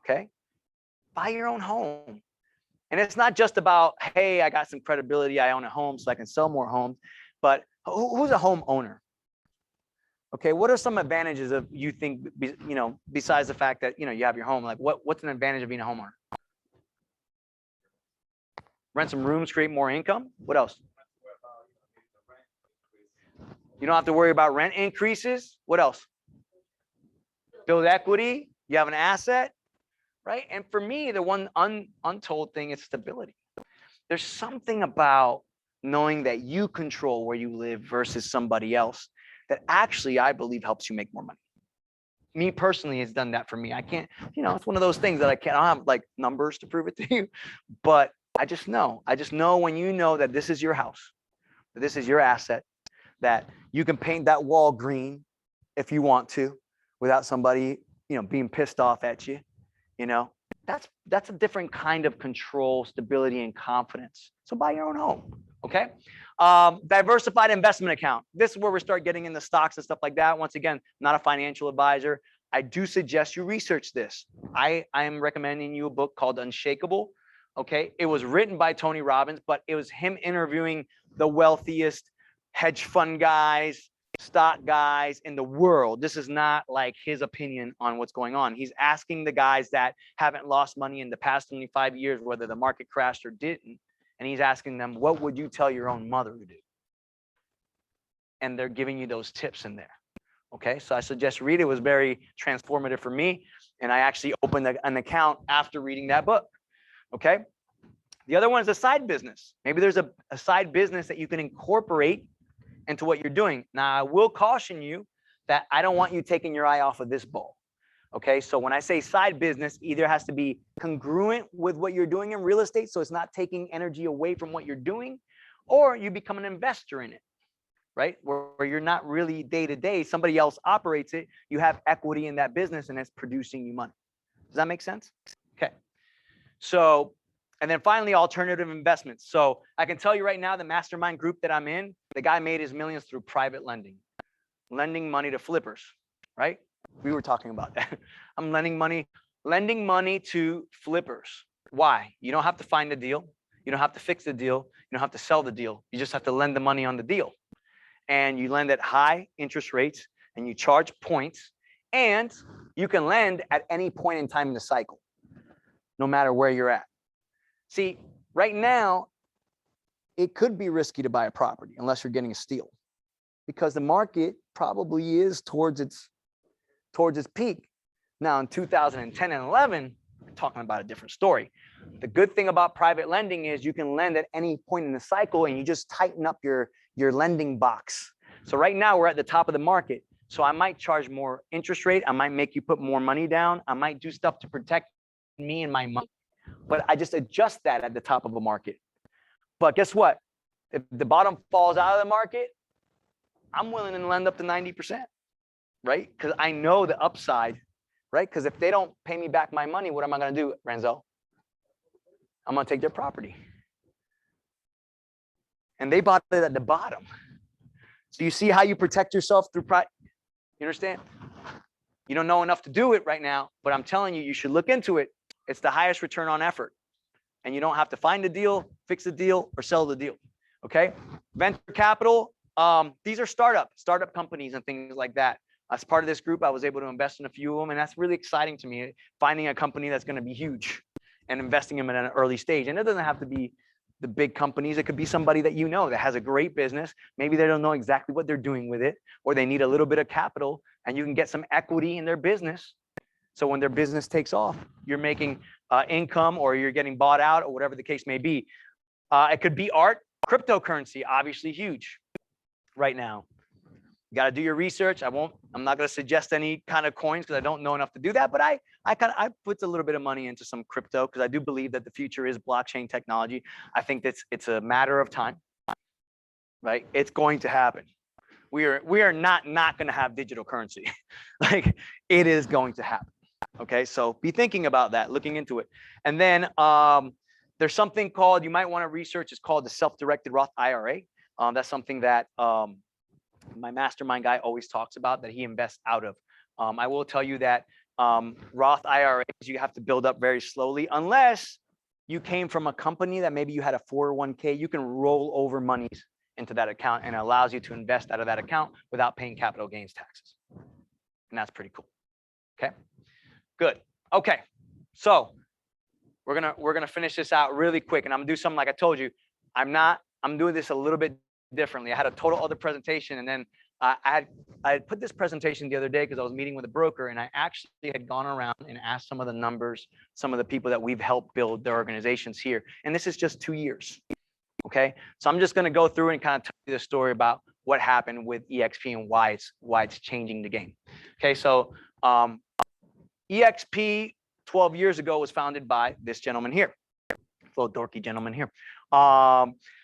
okay? Buy your own home. And it's not just about, hey, I got some credibility. I own a home so I can sell more homes. But who's a homeowner? Okay, what are some advantages of you think, you know, besides the fact that, you know, you have your home? Like what's an advantage of being a homeowner? Rent some rooms, create more income. What else? You don't have to worry about rent increases. What else? build equity, you have an asset, right? And for me, the one untold thing is stability. There's something about knowing that you control where you live versus somebody else that actually I believe helps you make more money. Me personally has done that for me. I can't, it's one of those things that I don't have like numbers to prove it to you, but I just know when you know that this is your house, that this is your asset, that you can paint that wall green if you want to without somebody, being pissed off at you, that's a different kind of control, stability, and confidence. So buy your own home. Okay. Diversified investment account. This is where we start getting into stocks and stuff like that. Once again, not a financial advisor. I do suggest you research this. I am recommending you a book called Unshakable. Okay. It was written by Tony Robbins, but it was him interviewing the wealthiest hedge fund guys, stock guys in the world. This is not like his opinion on what's going on. He's asking the guys that haven't lost money in the past 25 years, whether the market crashed or didn't. And he's asking them, what would you tell your own mother to do? And they're giving you those tips in there. Okay. So I suggest read it. It was very transformative for me. And I actually opened an account after reading that book. Okay. The other one is a side business. Maybe there's a side business that you can incorporate into what you're doing. Now, I will caution you that I don't want you taking your eye off of this ball. Okay, so when I say side business, either has to be congruent with what you're doing in real estate, so it's not taking energy away from what you're doing, or you become an investor in it, right? Where you're not really day to day, somebody else operates it, you have equity in that business and it's producing you money. Does that make sense? Okay, so, and then finally, alternative investments. So I can tell you right now, the mastermind group that I'm in, the guy made his millions through private lending money to flippers, right? We were talking about that. I'm lending money to flippers. Why? You don't have to find the deal. You don't have to fix the deal. You don't have to sell the deal. You just have to lend the money on the deal. And you lend at high interest rates and you charge points, and you can lend at any point in time in the cycle, no matter where you're at. See, right now, it could be risky to buy a property unless you're getting a steal, because the market probably is towards its peak. Now in 2010 and 11, we're talking about a different story. The good thing about private lending is you can lend at any point in the cycle and you just tighten up your lending box. So right now we're at the top of the market. So I might charge more interest rate. I might make you put more money down. I might do stuff to protect me and my money, but I just adjust that at the top of a market. But guess what? If the bottom falls out of the market, I'm willing to lend up to 90%. Right? Because I know the upside, right? Because if they don't pay me back my money, what am I going to do, Renzo? I'm going to take their property. And they bought it at the bottom. So you see how you protect yourself through pride? You understand? You don't know enough to do it right now, but I'm telling you, you should look into it. It's the highest return on effort. And you don't have to find a deal, fix a deal, or sell the deal. Okay? Venture capital, these are startup companies and things like that. As part of this group, I was able to invest in a few of them, and that's really exciting to me, finding a company that's going to be huge and investing them in an early stage. And it doesn't have to be the big companies. It could be somebody that you know that has a great business. Maybe they don't know exactly what they're doing with it, or they need a little bit of capital, and you can get some equity in their business. So when their business takes off, you're making income, or you're getting bought out, or whatever the case may be. It could be art, cryptocurrency, obviously huge right now. You got to do your research. I'm not going to suggest any kind of coins because I don't know enough to do that. But I put a little bit of money into some crypto because I do believe that the future is blockchain technology. I think it's a matter of time, right? It's going to happen. We are not going to have digital currency. Like, it is going to happen. Okay, so be thinking about that, looking into it. And then there's something called, you might want to research. It's called the self-directed Roth IRA. That's something that my mastermind guy always talks about, that he invests out of. I will tell you that Roth IRAs, you have to build up very slowly, unless you came from a company that maybe you had a 401k. You can roll over monies into that account, and it allows you to invest out of that account without paying capital gains taxes. And that's pretty cool. Okay, good. Okay, so we're gonna finish this out really quick, and I'm gonna do something like I told you. I'm doing this a little bit differently. I had a total other presentation, and then I had put this presentation the other day because I was meeting with a broker, and I actually had gone around and asked some of the numbers, some of the people that we've helped build their organizations here. And this is just 2 years. Okay. So I'm just going to go through and kind of tell you the story about what happened with EXP and why it's changing the game. Okay. So EXP 12 years ago was founded by this gentleman here, little dorky gentleman here.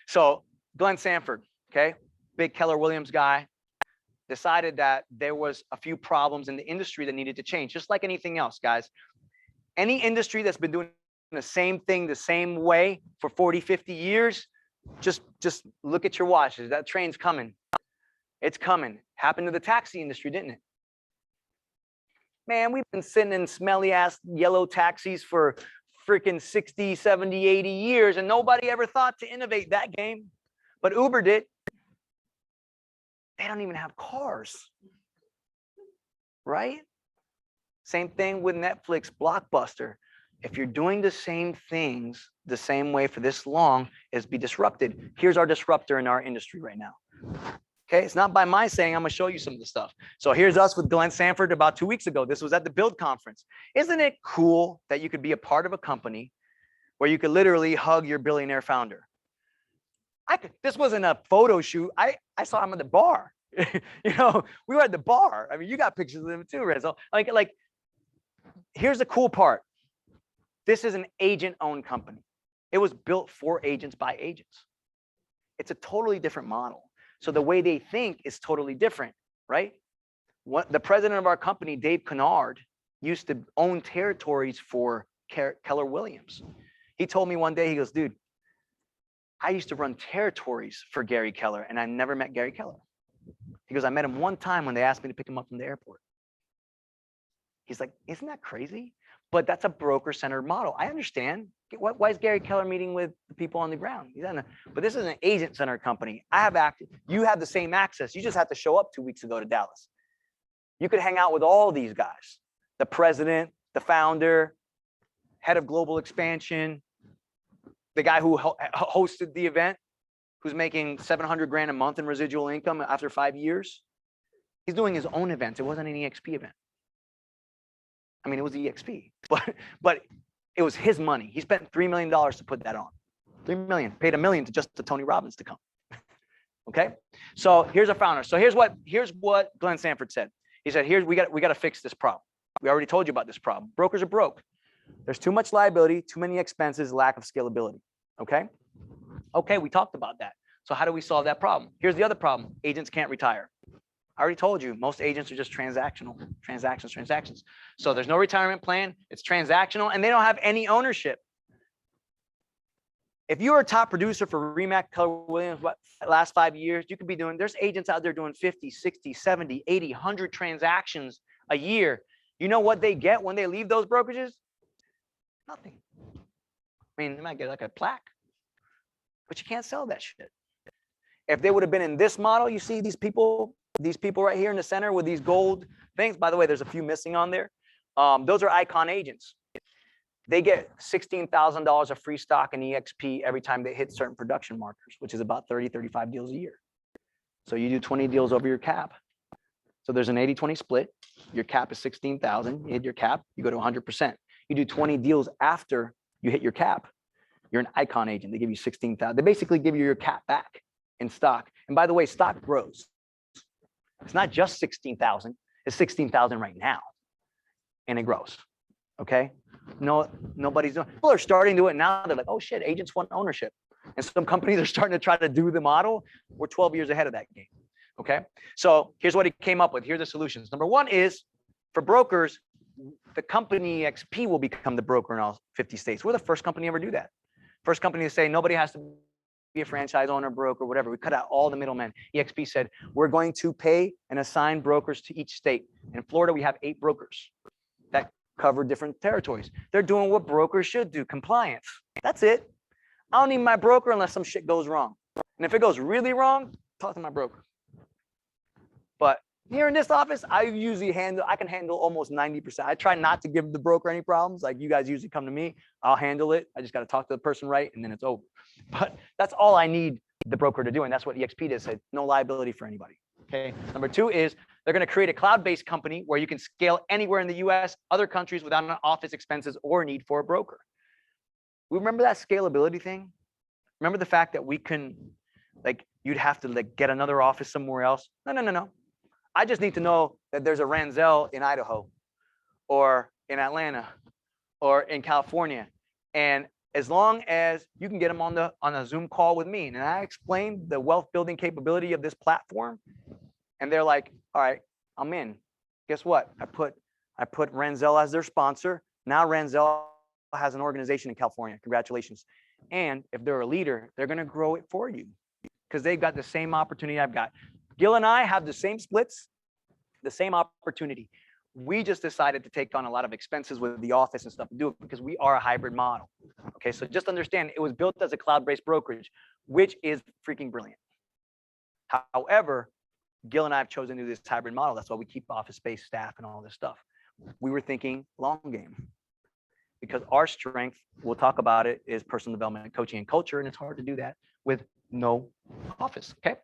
So Glenn Sanford, okay, big Keller Williams guy, decided that there was a few problems in the industry that needed to change, just like anything else, guys. Any industry that's been doing the same thing the same way for 40, 50 years, just look at your watches. That train's coming. It's coming. Happened to the taxi industry, didn't it? Man, we've been sitting in smelly ass yellow taxis for freaking 60, 70, 80 years, and nobody ever thought to innovate that game. But Uber did. They don't even have cars, right? Same thing with Netflix, Blockbuster. If you're doing the same things the same way for this long, is be disrupted. Here's our disruptor in our industry right now. Okay, it's not by my saying. I'm gonna show you some of the stuff. So here's us with Glenn Sanford about 2 weeks ago. This was at the Build conference. Isn't it cool that you could be a part of a company where you could literally hug your billionaire founder? This wasn't a photo shoot. I saw him at the bar. You know, we were at the bar. I mean, you got pictures of them too, Rezo. Like, here's the cool part. This is an agent-owned company. It was built for agents by agents. It's a totally different model. So the way they think is totally different, right? The president of our company, Dave Kennard, used to own territories for Keller Williams. He told me one day, he goes, dude, I used to run territories for Gary Keller, and I never met Gary Keller. He goes, I met him one time when they asked me to pick him up from the airport. He's like, isn't that crazy? But that's a broker-centered model. I understand. Why is Gary Keller meeting with the people on the ground? But this is an agent-centered company. You have the same access. You just have to show up 2 weeks ago to Dallas. You could hang out with all these guys, the president, the founder, head of global expansion, the guy who hosted the event, who's making 700 grand a month in residual income after 5 years. He's doing his own events. It wasn't an EXP event. I mean, it was EXP, but it was his money. He spent $3 million to put that on. $3 million, paid $1 million to Tony Robbins to come. Okay, so here's a founder. So here's what Glenn Sanford said. He said, we got to fix this problem. We already told you about this problem. Brokers are broke. There's too much liability, too many expenses, lack of scalability. Okay, we talked about that. So how do we solve that problem? Here's the other problem. Agents can't retire. I already told you, most agents are just transactions. So there's no retirement plan. It's transactional, and they don't have any ownership. If you're a top producer for Remax, Keller Williams, last 5 years, you could be there's agents out there doing 50, 60, 70, 80, 100 transactions a year. You know what they get when they leave those brokerages? Nothing. I mean, they might get like a plaque, but you can't sell that shit. If they would have been in this model, you see these people right here in the center with these gold things. By the way, there's a few missing on there. Those are icon agents. They get $16,000 of free stock in EXP every time they hit certain production markers, which is about 30, 35 deals a year. So you do 20 deals over your cap. So there's an 80-20 split. Your cap is 16,000. You hit your cap, you go to 100%. You do 20 deals after you hit your cap. You're an icon agent. They give you 16,000. They basically give you your cap back in stock. And by the way, stock grows. It's not just 16,000. It's 16,000 right now, and it grows. Okay. No, nobody's doing. People are starting to do it now. They're like, oh shit, agents want ownership, and some companies are starting to try to do the model. We're 12 years ahead of that game. Okay. So here's what he came up with. Here's the solutions. Number one is for brokers, the company EXP will become the broker in all 50 states. We're the first company to ever do that. First company to say nobody has to be a franchise owner, broker, whatever. We cut out all the middlemen. EXP said, we're going to pay and assign brokers to each state. In Florida, we have 8 brokers that cover different territories. They're doing what brokers should do, compliance. That's it. I don't need my broker unless some shit goes wrong. And if it goes really wrong, talk to my broker. But here in this office, I can handle almost 90%. I try not to give the broker any problems. Like you guys usually come to me, I'll handle it. I just got to talk to the person right, and then it's over. But that's all I need the broker to do. And that's what EXP did, said no liability for anybody. Okay. Number two is they're going to create a cloud-based company where you can scale anywhere in the US, other countries without an office expenses or need for a broker. We remember that scalability thing? Remember the fact that we can, like, you'd have to like get another office somewhere else? No. I just need to know that there's a Ranzel in Idaho or in Atlanta or in California. And as long as you can get them on a Zoom call with me, and I explain the wealth building capability of this platform, and they're like, all right, I'm in. Guess what? I put Ranzel as their sponsor. Now Ranzel has an organization in California. Congratulations. And if they're a leader, they're going to grow it for you because they've got the same opportunity I've got. Gil and I have the same splits, the same opportunity. We just decided to take on a lot of expenses with the office and stuff to do it because we are a hybrid model. Okay, so just understand it was built as a cloud-based brokerage, which is freaking brilliant. However, Gil and I have chosen to do this hybrid model. That's why we keep office space, staff, and all this stuff. We were thinking long game because our strength, we'll talk about it, is personal development, coaching, and culture, and it's hard to do that with no office. Okay.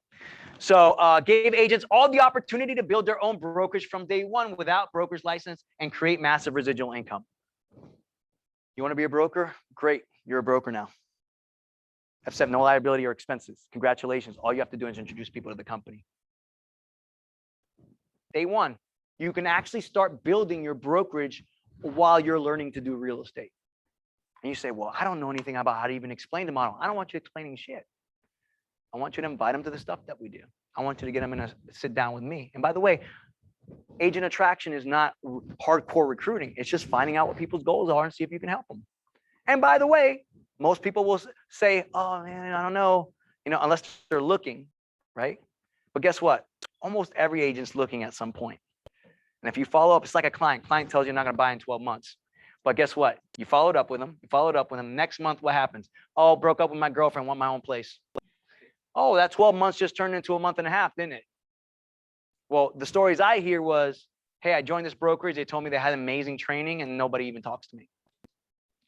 So gave agents all the opportunity to build their own brokerage from day one without broker's license and create massive residual income. You want to be a broker? Great. You're a broker now. Have no liability or expenses. Congratulations. All you have to do is introduce people to the company. Day one, you can actually start building your brokerage while you're learning to do real estate. And you say, well, I don't know anything about how to even explain the model. I don't want you explaining shit. I want you to invite them to the stuff that we do. I want you to get them in a sit down with me. And by the way, agent attraction is not hardcore recruiting. It's just finding out what people's goals are and see if you can help them. And by the way, most people will say, oh man, I don't know, unless they're looking, right? But guess what? Almost every agent's looking at some point. And if you follow up, it's like a client. Client tells you you're not going to buy in 12 months. But guess what? You followed up with them. Next month, what happens? Oh, broke up with my girlfriend, want my own place. Oh, that 12 months just turned into a month and a half, didn't it? Well, the stories I hear was, hey, I joined this brokerage. They told me they had amazing training and nobody even talks to me.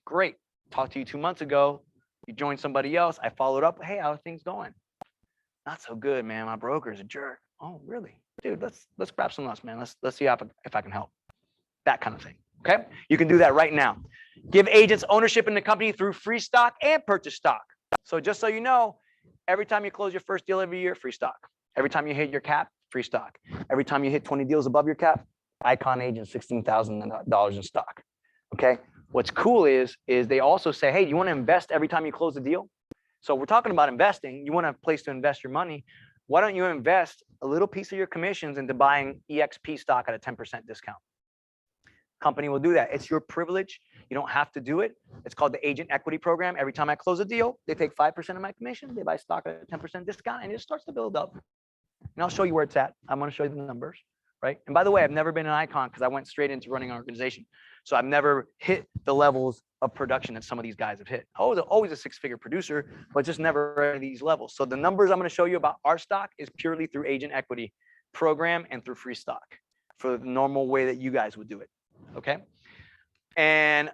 Great. Talked to you 2 months ago. You joined somebody else. I followed up. Hey, how are things going? Not so good, man. My broker's a jerk. Oh, really? Dude, let's grab some lunch, man. Let's see if I can help. That kind of thing. Okay? You can do that right now. Give agents ownership in the company through free stock and purchase stock. So just so you know, every time you close your first deal every year, free stock. Every time you hit your cap, free stock. Every time you hit 20 deals above your cap, Icon agent, $16,000 in stock. Okay? What's cool is they also say, hey, do you want to invest every time you close a deal? So we're talking about investing. You want a place to invest your money. Why don't you invest a little piece of your commissions into buying EXP stock at a 10% discount? Company will do that. It's your privilege. You don't have to do it. It's called the agent equity program. Every time I close a deal, they take 5% of my commission. They buy stock at a 10% discount, and it starts to build up. And I'll show you where it's at. I'm going to show you the numbers, right? And by the way, I've never been an icon because I went straight into running an organization. So I've never hit the levels of production that some of these guys have hit. I was always a six-figure producer, but just never at these levels. So the numbers I'm going to show you about our stock is purely through agent equity program and through free stock for the normal way that you guys would do it. Okay. And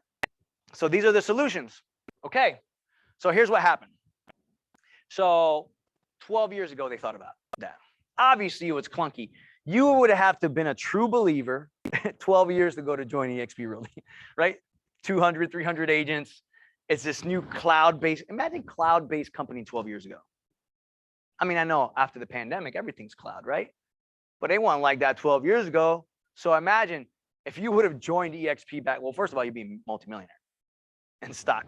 so these are the solutions. Okay. So here's what happened. So 12 years ago, they thought about that. Obviously, it was clunky. You would have to have been a true believer 12 years ago to join EXP Realty, right? 200, 300 agents. It's this new cloud-based, imagine cloud-based company 12 years ago. I mean, I know after the pandemic, everything's cloud, right? But they weren't like that 12 years ago. So imagine if you would have joined EXP back, well, first of all, you'd be a multimillionaire in stock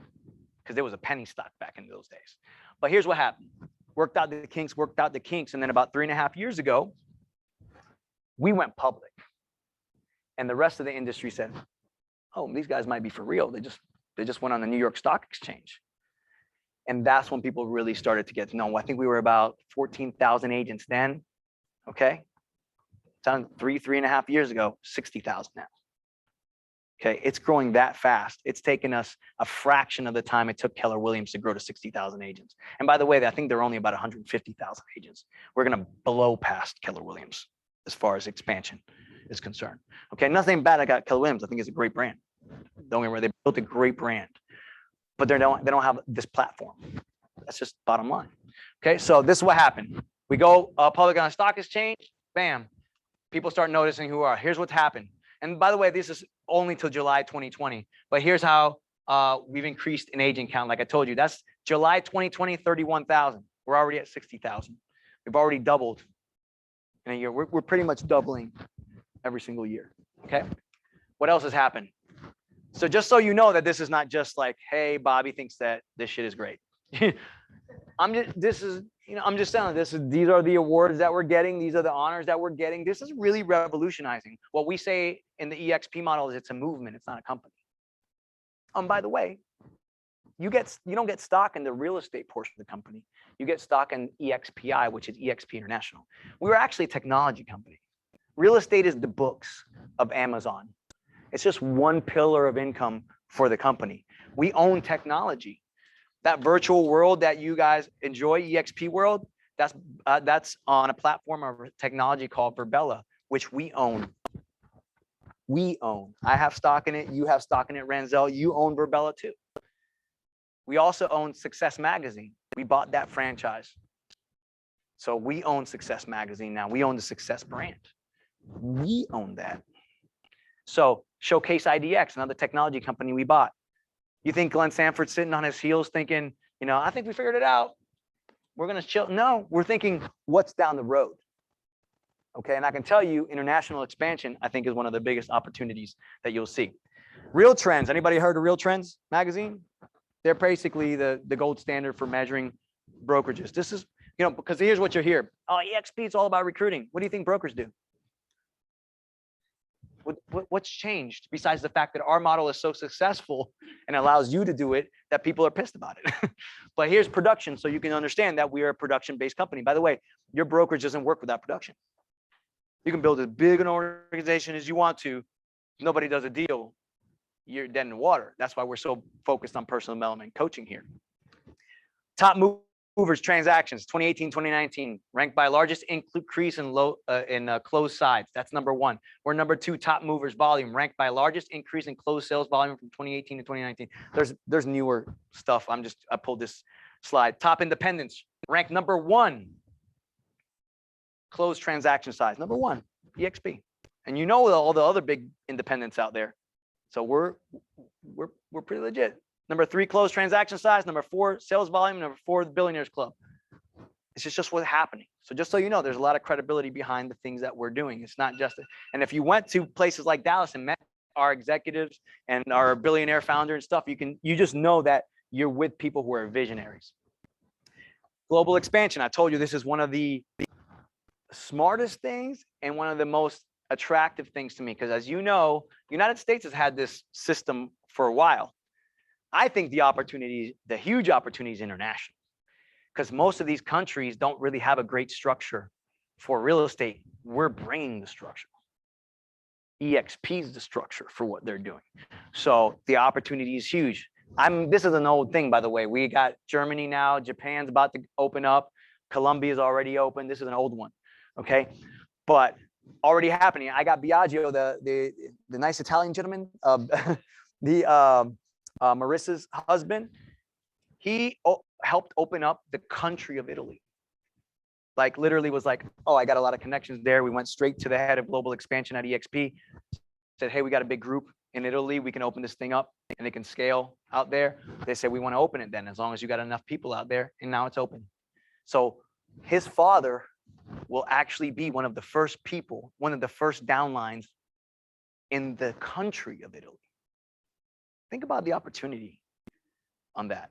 because there was a penny stock back in those days. But here's what happened. Worked out the kinks. And then about 3.5 years ago, we went public. And the rest of the industry said, oh, these guys might be for real. They just went on the New York Stock Exchange. And that's when people really started to get to know. I think we were about 14,000 agents then. Okay. Done 3.5 years ago, 60,000 now. Okay. It's growing that fast. It's taken us a fraction of the time it took Keller Williams to grow to 60,000 agents. And by the way, I think they're only about 150,000 agents. We're going to blow past Keller Williams as far as expansion is concerned. Okay. Nothing bad about Keller Williams. I think it's a great brand. Don't get me wrong. They built a great brand, but they don't have this platform. That's just bottom line. Okay. So this is what happened. We go public on a stock exchange. bam, people start noticing who are. Here's what's happened. And by the way, this is only till July 2020, but here's how we've increased in agent count. Like I told you, that's July 2020, 31,000. We're already at 60,000. We've already doubled in a year. We're pretty much doubling every single year. Okay. What else has happened? So just so you know that this is not just like, hey, Bobby thinks that this shit is great. I'm just telling these are the awards that we're getting. These are the honors that we're getting. This is really revolutionizing. What we say in the EXP model is it's a movement. It's not a company. By the way, you don't get stock in the real estate portion of the company. You get stock in EXPI, which is EXP International. We were actually a technology company. Real estate is the books of Amazon. It's just one pillar of income for the company. We own technology. That virtual world that you guys enjoy, EXP world, that's on a platform of technology called Verbella, which we own. We own. I have stock in it. You have stock in it, Ranzel. You own Verbella too. We also own Success Magazine. We bought that franchise. So we own Success Magazine now. We own the Success brand. We own that. So Showcase IDX, another technology company we bought. You think Glenn Sanford's sitting on his heels thinking, I think we figured it out. We're going to chill. No, we're thinking what's down the road. Okay. And I can tell you international expansion, I think is one of the biggest opportunities that you'll see. Real Trends. Anybody heard of Real Trends magazine? They're basically the gold standard for measuring brokerages. This is, because here's what you hear. Oh, EXP is all about recruiting. What do you think brokers do? What's changed besides the fact that our model is so successful and allows you to do it that people are pissed about it? But here's production, so you can understand that we are a production-based company. By the way, your brokerage doesn't work without production. You can build as big an organization as you want to. Nobody does a deal, you're dead in the water. That's why we're so focused on personal development coaching here. Top movers transactions 2018, 2019, ranked by largest increase in closed sides. That's number one. We're number two. Top movers volume, ranked by largest increase in closed sales volume from 2018 to 2019. There's newer stuff. I pulled this slide. Top independents, ranked number one. Closed transaction size, number one, EXP. And all the other big independents out there. So we're pretty legit. Number three, closed transaction size. Number four, sales volume. Number four, the Billionaires Club. It's just what's happening. So just so you know, there's a lot of credibility behind the things that we're doing. It's not just, and if you went to places like Dallas and met our executives and our billionaire founder and stuff, you just know that you're with people who are visionaries. Global expansion. I told you this is one of the smartest things and one of the most attractive things to me, because as you know, the United States has had this system for a while. I think the huge opportunity is international, because most of these countries don't really have a great structure for real estate. We're bringing the structure. EXP is the structure for what they're doing. So the opportunity is huge. This is an old thing, by the way. We got Germany now. Japan's about to open up. Colombia is already open. This is an old one. Okay. But already happening. I got Biagio, the nice Italian gentleman, Marissa's husband. He helped open up the country of Italy. Like literally was like, oh, I got a lot of connections there. We went straight to the head of global expansion at EXP. Said, hey, we got a big group in Italy. We can open this thing up and it can scale out there. They said, we want to open it then, as long as you got enough people out there. And now it's open. So his father will actually be one of the first downlines in the country of Italy. Think about the opportunity on that.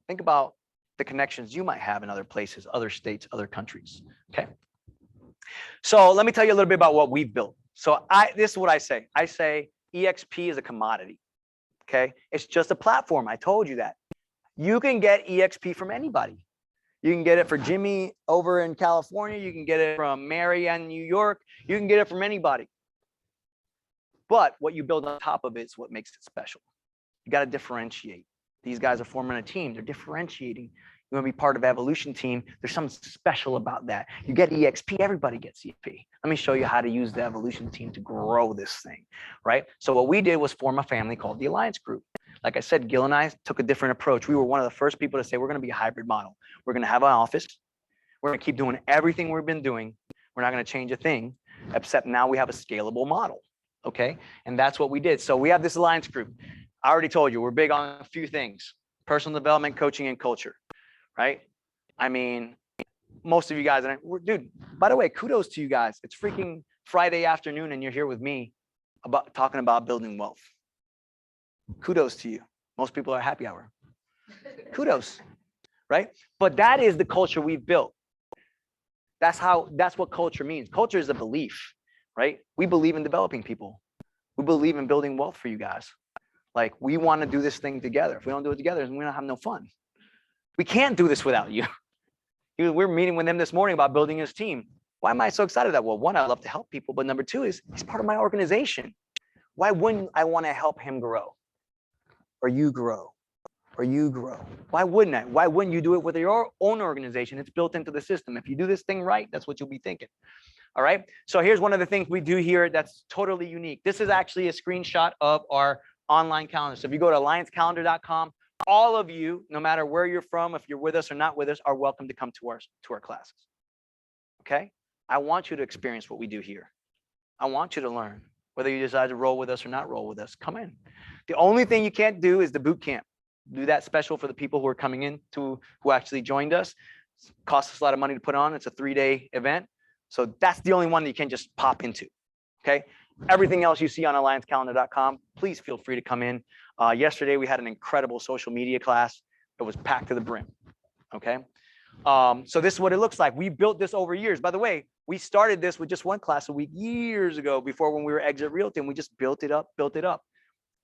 Think about the connections you might have in other places, other states, other countries. Okay. So let me tell you a little bit about what we've built. So this is what I say. I say EXP is a commodity. Okay. It's just a platform. I told you that. You can get EXP from anybody. You can get it for Jimmy over in California. You can get it from Mary in New York. You can get it from anybody. But what you build on top of it is what makes it special. You got to differentiate. These guys are forming a team. They're differentiating. You want to be part of Evolution team. There's something special about that. You get EXP, everybody gets EXP. Let me show you how to use the Evolution team to grow this thing, right? So what we did was form a family called the Alliance Group. Like I said, Gil and I took a different approach. We were one of the first people to say, we're going to be a hybrid model. We're going to have an office. We're going to keep doing everything we've been doing. We're not going to change a thing, except now we have a scalable model. Okay. And that's what we did. So we have this alliance group. I already told you, we're big on a few things: personal development, coaching, and culture. Right. I mean, most of you guys, and dude, by the way, kudos to you guys. It's freaking Friday afternoon and you're here with me about talking about building wealth. Kudos to you. Most people are happy hour. Kudos. Right. But that is the culture we've built. That's what culture means. Culture is a belief, right? We believe in developing people. We believe in building wealth for you guys. Like, we want to do this thing together. If we don't do it together, then we don't have no fun. We can't do this without you. We're meeting with him this morning about building his team. Why am I so excited that? Well, one, I love to help people, but number two is he's part of my organization. Why wouldn't I want to help him grow? Or you grow? Or you grow? Why wouldn't I? Why wouldn't you do it with your own organization? It's built into the system. If you do this thing right, that's what you'll be thinking. All right. So here's one of the things we do here that's totally unique. This is actually a screenshot of our online calendar. So if you go to alliancecalendar.com, all of you, no matter where you're from, if you're with us or not with us, are welcome to come to our classes. Okay. I want you to experience what we do here. I want you to learn. Whether you decide to roll with us or not roll with us, come in. The only thing you can't do is the boot camp. Do that special for the people who are coming in who actually joined us. It costs us a lot of money to put on. It's a 3-day event. So that's the only one that you can just pop into. Okay. Everything else you see on alliancecalendar.com, please feel free to come in. Yesterday, we had an incredible social media class. It was packed to the brim. Okay. So this is what it looks like. We built this over years. By the way, we started this with just one class a week years ago, before when we were Exit Realty, and we just built it up.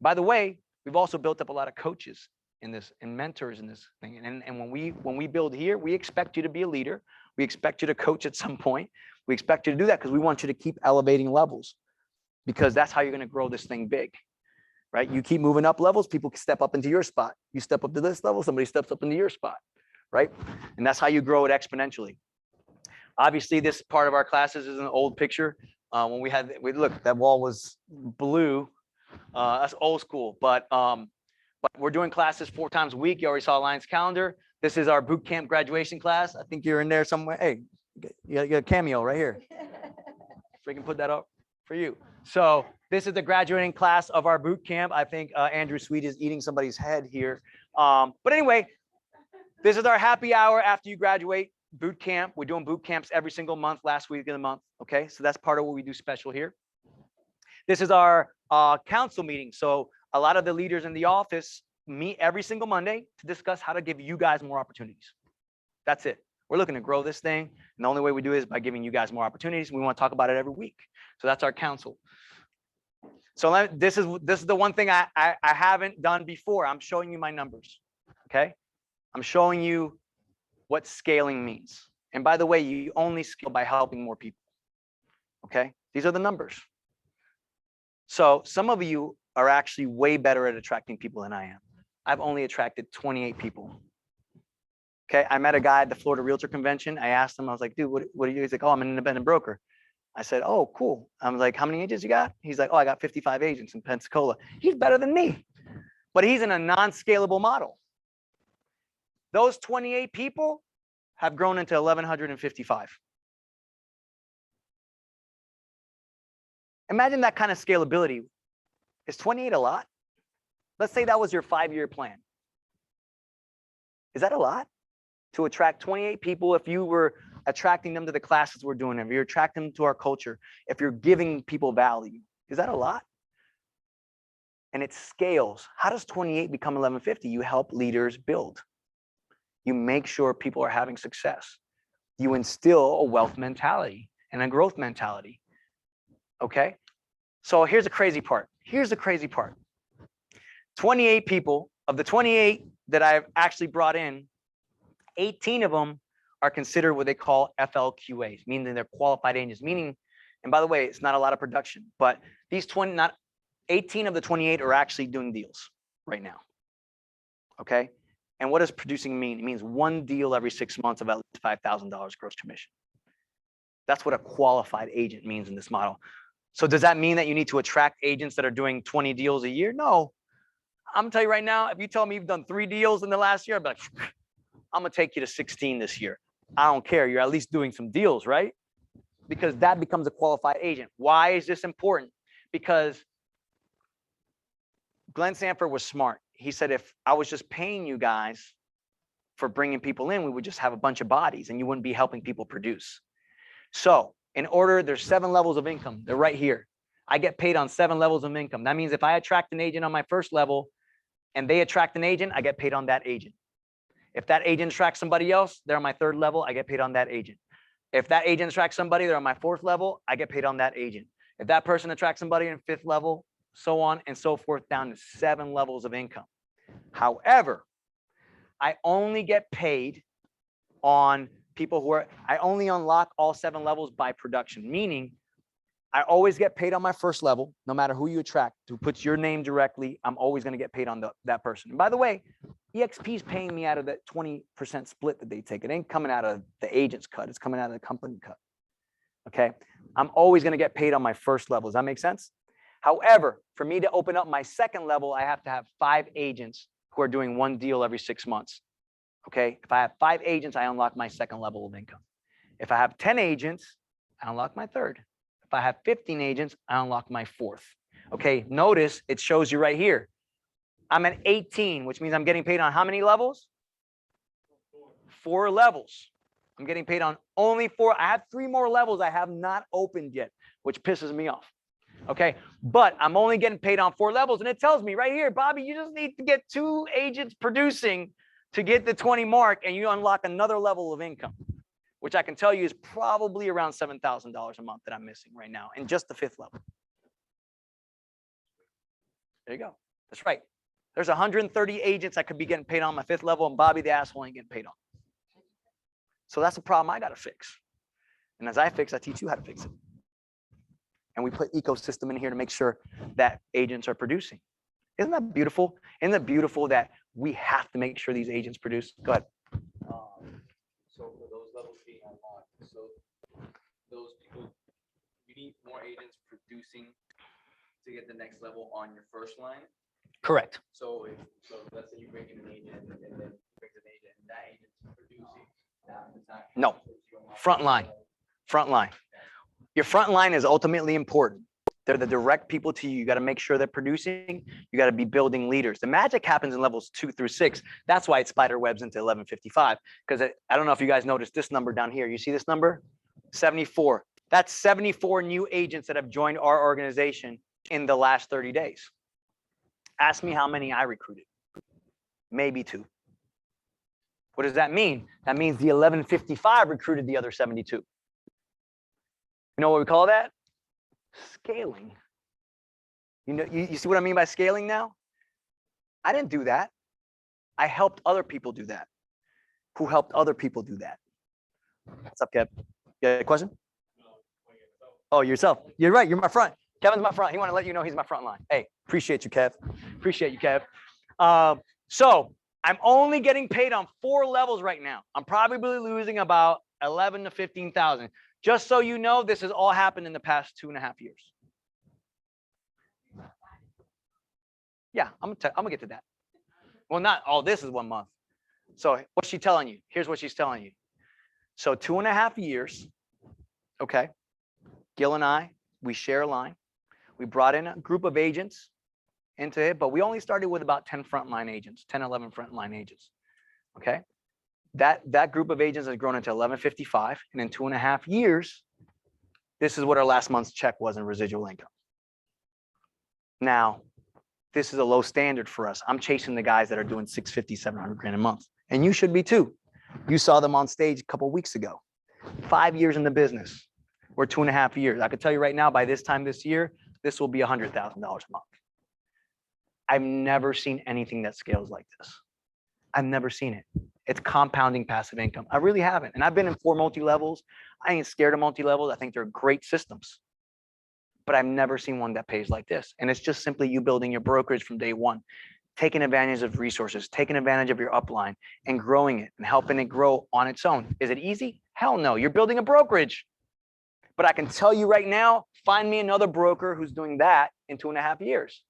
By the way, we've also built up a lot of coaches in this and mentors in this thing. And when we build here, we expect you to be a leader. We expect you to coach at some point. We expect you to do that because we want you to keep elevating levels, because that's how you're going to grow this thing big, right? You keep moving up levels, people can step up into your spot. You step up to this level, somebody steps up into your spot, right? And that's how you grow it exponentially. Obviously, this part of our classes is an old picture. When we look, that wall was blue. That's old school, but we're doing classes 4 times a week. You already saw Alliance Calendar. This is our boot camp graduation class. I think you're in there somewhere. Hey, you got a cameo right here. Freaking put that up for you. So this is the graduating class of our boot camp. I think Andrew Sweet is eating somebody's head here. But anyway, this is our happy hour after you graduate boot camp. We're doing boot camps every single month, last week of the month. Okay, so that's part of what we do special here. This is our council meeting. So a lot of the leaders in the office meet every single Monday to discuss how to give you guys more opportunities. That's it. We're looking to grow this thing. And the only way we do it is by giving you guys more opportunities. We want to talk about it every week. So that's our council. So this is the one thing I haven't done before. I'm showing you my numbers. Okay. I'm showing you what scaling means. And by the way, you only scale by helping more people. Okay. These are the numbers. So some of you are actually way better at attracting people than I am. I've only attracted 28 people. Okay, I met a guy at the Florida Realtor Convention. I asked him, I was like, dude, what are you? He's like, oh, I'm an independent broker. I said, oh, cool. I was like, how many agents you got? He's like, oh, I got 55 agents in Pensacola. He's better than me, but he's in a non-scalable model. Those 28 people have grown into 1,155. Imagine that kind of scalability. Is 28 a lot? Let's say that was your 5-year plan. Is that a lot? To attract 28 people, if you were attracting them to the classes we're doing, if you're attracting them to our culture, if you're giving people value, is that a lot? And it scales. How does 28 become 1150? You help leaders build. You make sure people are having success. You instill a wealth mentality and a growth mentality. Okay? So here's the crazy part. 28 people, of the 28 that I've actually brought in, 18 of them are considered what they call FLQAs, meaning they're qualified agents, meaning, and by the way, it's not a lot of production, but these 18 of the 28 are actually doing deals right now. Okay. And what does producing mean? It means one deal every 6 months of at least $5,000 gross commission. That's what a qualified agent means in this model. So does that mean that you need to attract agents that are doing 20 deals a year? No. I'm gonna tell you right now, if you tell me you've done 3 deals in the last year, I'd be like, I'm gonna take you to 16 this year. I don't care. You're at least doing some deals, right? because that becomes a qualified agent. Why is this important? Because Glenn Sanford was smart. He said, if I was just paying you guys for bringing people in, we would just have a bunch of bodies and you wouldn't be helping people produce. So in order, there's 7 levels of income. They're right here. I get paid on 7 levels of income. That means if I attract an agent on my first level and they attract an agent, I get paid on that agent. If that agent attracts somebody else, they're on my 3rd level, I get paid on that agent. If that agent attracts somebody, they're on my 4th level, I get paid on that agent. If that person attracts somebody in 5th level, so on and so forth, down to 7 levels of income. However, I only get paid on people who are, I only unlock all 7 levels by production, meaning I always get paid on my first level, no matter who you attract, who puts your name directly, I'm always going to get paid on that person. And by the way, EXP is paying me out of that 20% split that they take. It ain't coming out of the agent's cut. It's coming out of the company cut. Okay. I'm always going to get paid on my first level. Does that make sense? However, for me to open up my 2nd level, I have to have 5 agents who are doing 1 deal every 6 months. Okay. If I have 5 agents, I unlock my 2nd level of income. If I have 10 agents, I unlock my 3rd. If I have 15 agents, I unlock my 4th. Okay. Notice it shows you right here. I'm at 18, which means I'm getting paid on how many levels? 4 levels. I'm getting paid on only 4. I have 3 more levels I have not opened yet, which pisses me off. Okay. But I'm only getting paid on 4 levels. And it tells me right here, Bobby, you just need to get 2 agents producing to get the 20 mark and you unlock another level of income, which I can tell you is probably around $7,000 a month that I'm missing right now in just the 5th level. There you go. That's right. There's 130 agents I could be getting paid on my 5th level, and Bobby the asshole ain't getting paid on. So that's a problem I got to fix. And as I fix, I teach you how to fix it. And we put ecosystem in here to make sure that agents are producing. Isn't that beautiful? Isn't it beautiful that we have to make sure these agents produce? Go ahead. So for those levels being unlocked, so those people, you need more agents producing to get the next level on your first line. Correct. So let's say you bring in an agent and then brings an agent and that agent's producing. No, front line. Front line. Your front line is ultimately important. They're the direct people to you. You got to make sure they're producing. You got to be building leaders. The magic happens in levels 2 through 6. That's why it spider webs into 1155. Because I don't know if you guys noticed this number down here. You see this number? 74. That's 74 new agents that have joined our organization in the last 30 days. Ask me how many I recruited. Maybe 2. What does that mean? That means the 1155 recruited the other 72. You know what we call that? Scaling. You know, you see what I mean by scaling now? I didn't do that. I helped other people do that. Who helped other people do that? What's up, Kev? You got a question? Oh, yourself. You're right. You're my front. Kevin's my front. He want to let you know he's my front line. Hey, appreciate you, Kev. Appreciate you, Kev. So I'm only getting paid on 4 levels right now. I'm probably losing about 11 to 15,000. Just so you know, this has all happened in the past 2.5 years. Yeah, I'm gonna get to that. Well, not all this is 1 month. So what's she telling you? Here's what she's telling you. So 2.5 years, okay. Gil and I, we share a line. We brought in a group of agents into it, but we only started with about 10 frontline agents, 10, 11 frontline agents, okay. That group of agents has grown into 1155, and in 2.5 years, this is what our last month's check was in residual income. Now, this is a low standard for us. I'm chasing the guys that are doing 650, 700 grand a month, and you should be too. You saw them on stage a couple of weeks ago. 5 years in the business. We're 2.5 years. I could tell you right now, by this time this year, this will be $100,000 a month. I've never seen anything that scales like this. I've never seen it. It's compounding passive income. I really haven't. And I've been in 4 multi-levels. I ain't scared of multi-levels. I think they're great systems. But I've never seen one that pays like this. And it's just simply you building your brokerage from day one, taking advantage of resources, taking advantage of your upline and growing it and helping it grow on its own. Is it easy? Hell no. You're building a brokerage. But I can tell you right now, find me another broker who's doing that in 2.5 years.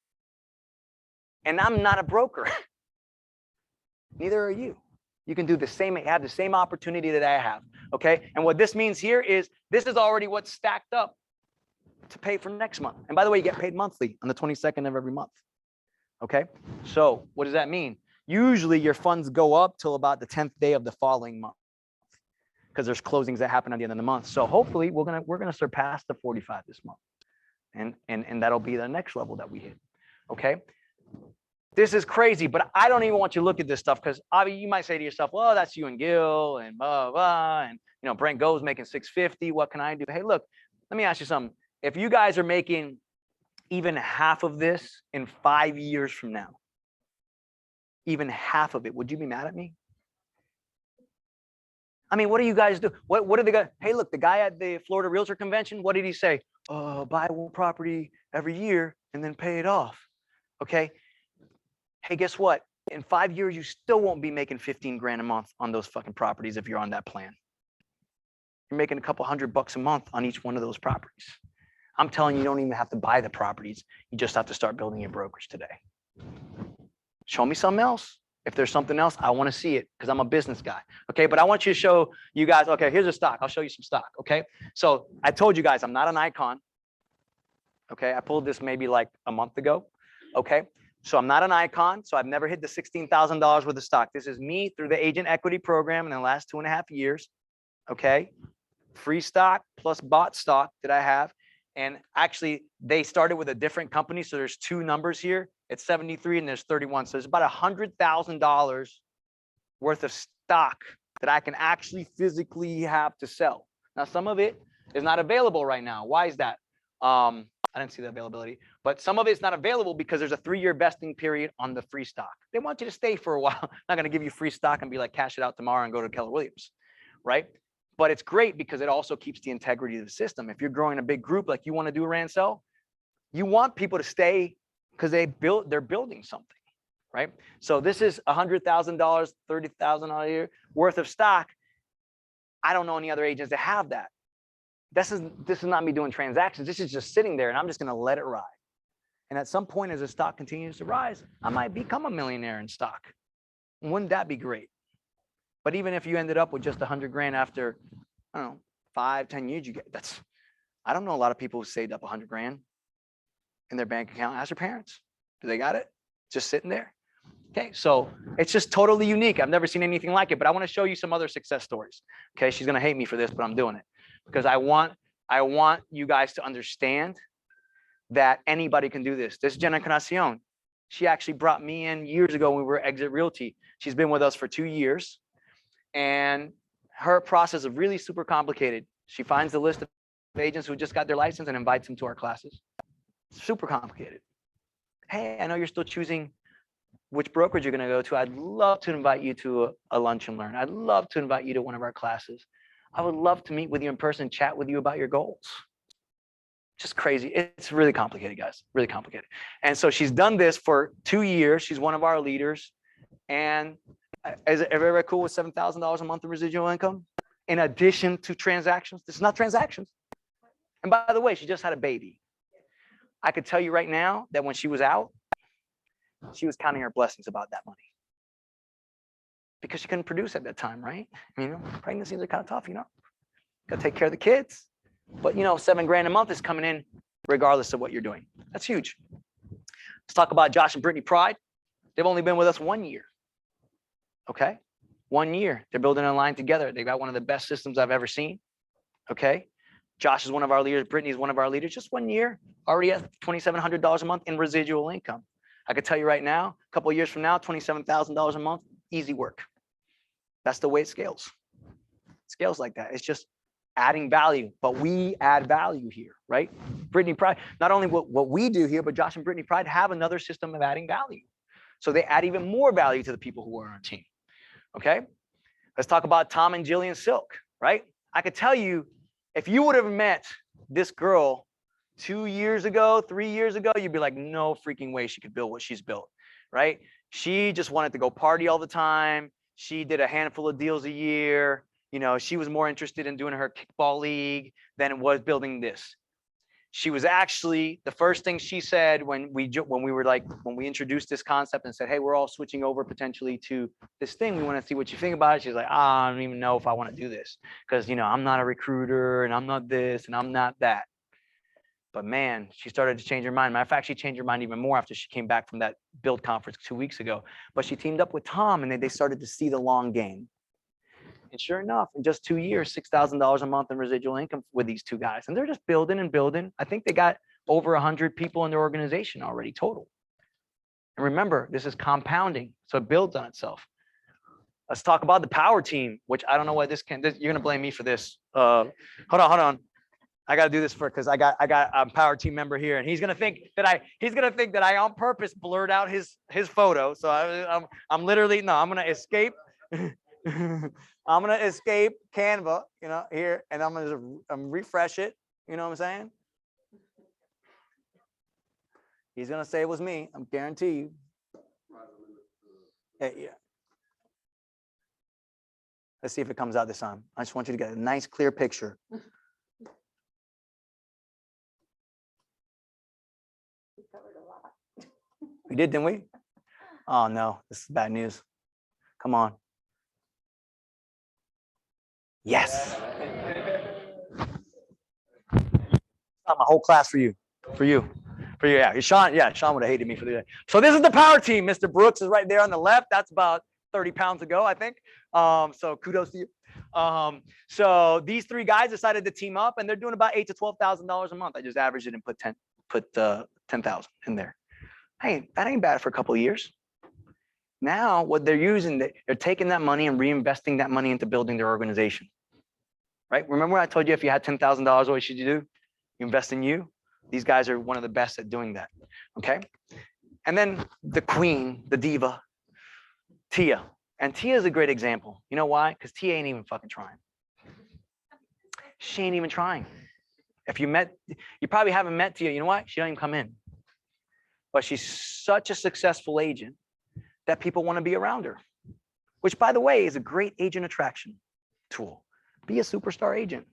And I'm not a broker. Neither are you. You can do the same, have the same opportunity that I have. Okay. And what this means here is this is already what's stacked up to pay for next month. And by the way, you get paid monthly on the 22nd of every month. Okay. So what does that mean? Usually your funds go up till about the 10th day of the following month because there's closings that happen at the end of the month. So hopefully we're gonna surpass the 45 this month. And that'll be the next level that we hit. Okay. This is crazy, but I don't even want you to look at this stuff because you might say to yourself, well, that's you and Gil and blah, blah, and Brent Go's making 650. What can I do? Hey, look, let me ask you something. If you guys are making even half of this in 5 years from now, even half of it, would you be mad at me? I mean, what do you guys do? What do they got? Hey, look, the guy at the Florida Realtor Convention, what did he say? Buy one property every year and then pay it off. Okay. Hey, guess what? In 5 years, you still won't be making 15 grand a month on those fucking properties if you're on that plan. You're making a couple $100 a month on each one of those properties. I'm telling you, you don't even have to buy the properties. You just have to start building your brokerage today. Show me something else. If there's something else, I want to see it because I'm a business guy. Okay, but I want you to show you guys, okay, here's a stock. I'll show you some stock. Okay, so I told you guys I'm not an icon. Okay, I pulled this maybe like a month ago. Okay, so I'm not an icon. So I've never hit the $16,000 worth of stock. This is me through the agent equity program in the last 2.5 years. Okay, free stock plus bought stock that I have. And actually, they started with a different company. So there's two numbers here. It's 73 and there's 31. So there's about $100,000 worth of stock that I can actually physically have to sell. Now, some of it is not available right now. Why is that? I didn't see the availability, but some of it's not available because there's a 3-year vesting period on the free stock. They want you to stay for a while. I'm not going to give you free stock and be like, cash it out tomorrow and go to Keller Williams, right? But it's great because it also keeps the integrity of the system. If you're growing a big group like you want to do a Ransell, you want people to stay because they're building something, right? So this is $100,000, $30,000 a year worth of stock. I don't know any other agents that have that. This is not me doing transactions. This is just sitting there and I'm just going to let it ride. And at some point, as the stock continues to rise, I might become a millionaire in stock. Wouldn't that be great? But even if you ended up with just 100 grand after, I don't know, 5, 10 years, you get I don't know a lot of people who saved up 100 grand in their bank account. Ask your parents. Do they got it? Just sitting there. Okay. So it's just totally unique. I've never seen anything like it, but I want to show you some other success stories. Okay. She's going to hate me for this, but I'm doing it because I want you guys to understand that anybody can do this. This is Jenna Encarnacion. She actually brought me in years ago when we were Exit Realty. She's been with us for 2 years. And her process is really super complicated. She finds the list of agents who just got their license and invites them to our classes. Super complicated. Hey, I know you're still choosing which brokerage you're going to go to. I'd love to invite you to a lunch and learn. I'd love to invite you to one of our classes. I would love to meet with you in person, chat with you about your goals. Just crazy. It's really complicated, guys. Really complicated. And so she's done this for 2 years. She's one of our leaders. And is everybody cool with $7,000 a month in residual income in addition to transactions? This is not transactions. And by the way, she just had a baby. I could tell you right now that when she was out, she was counting her blessings about that money because she couldn't produce at that time, right? Pregnancies are kind of tough, got to take care of the kids. But, $7 grand a month is coming in regardless of what you're doing. That's huge. Let's talk about Josh and Brittany Pride. They've only been with us 1 year. Okay. 1 year. They're building a line together. They've got one of the best systems I've ever seen. Okay. Josh is one of our leaders. Brittany is one of our leaders. Just 1 year, already at $2,700 a month in residual income. I could tell you right now, a couple of years from now, $27,000 a month, easy work. That's the way it scales. It scales like that. It's just adding value, but we add value here, right? Brittany Pride, not only what we do here, but Josh and Brittany Pride have another system of adding value. So they add even more value to the people who are on our team. Okay. Let's talk about Tom and Jillian Silk, right? I could tell you, if you would have met this girl 2 years ago, 3 years ago, you'd be like, no freaking way she could build what she's built, right? She just wanted to go party all the time. She did a handful of deals a year. She was more interested in doing her kickball league than it was building this. She was actually the first thing she said when we introduced this concept and said, hey, we're all switching over potentially to this thing. We want to see what you think about it. She's like, I don't even know if I want to do this because, I'm not a recruiter and I'm not this and I'm not that. But man, she started to change her mind. Matter of fact, she changed her mind even more after she came back from that build conference 2 weeks ago. But she teamed up with Tom and they started to see the long game. And sure enough, in just 2 years, $6,000 a month in residual income with these two guys. And they're just building and building. I think they got over 100 people in their organization already total. And remember, this is compounding. So it builds on itself. Let's talk about the power team, which I don't know what you're going to blame me for this. Hold on. I got to do this because I got a power team member here, and he's gonna think that I on purpose blurred out his photo. So I'm literally I'm gonna escape. I'm gonna escape Canva, here, and I'm gonna refresh it. You know what I'm saying? He's gonna say it was me. I'm guarantee you. Yeah. Let's see if it comes out this time. I just want you to get a nice, clear picture. We did, didn't we? Oh no, this is bad news. Come on. Yes. Not my whole class for you. Yeah, Sean would have hated me for that. So this is the power team. Mr. Brooks is right there on the left. That's about 30 pounds ago, I think. So kudos to you. So these three guys decided to team up, and they're doing about $8,000 to $12,000 a month. I just averaged it and put 10,000 in there. Hey, that ain't bad for a couple of years. Now, what they're using, they're taking that money and reinvesting that money into building their organization. Right? Remember when I told you if you had $10,000, what should you do? You invest in you. These guys are one of the best at doing that. Okay. And then the queen, the diva, Tia. And Tia is a great example. You know why? Because Tia ain't even fucking trying. She ain't even trying. If you probably haven't met Tia. You know why? She don't even come in. But she's such a successful agent that people want to be around her, which, by the way, is a great agent attraction tool. Be a superstar agent.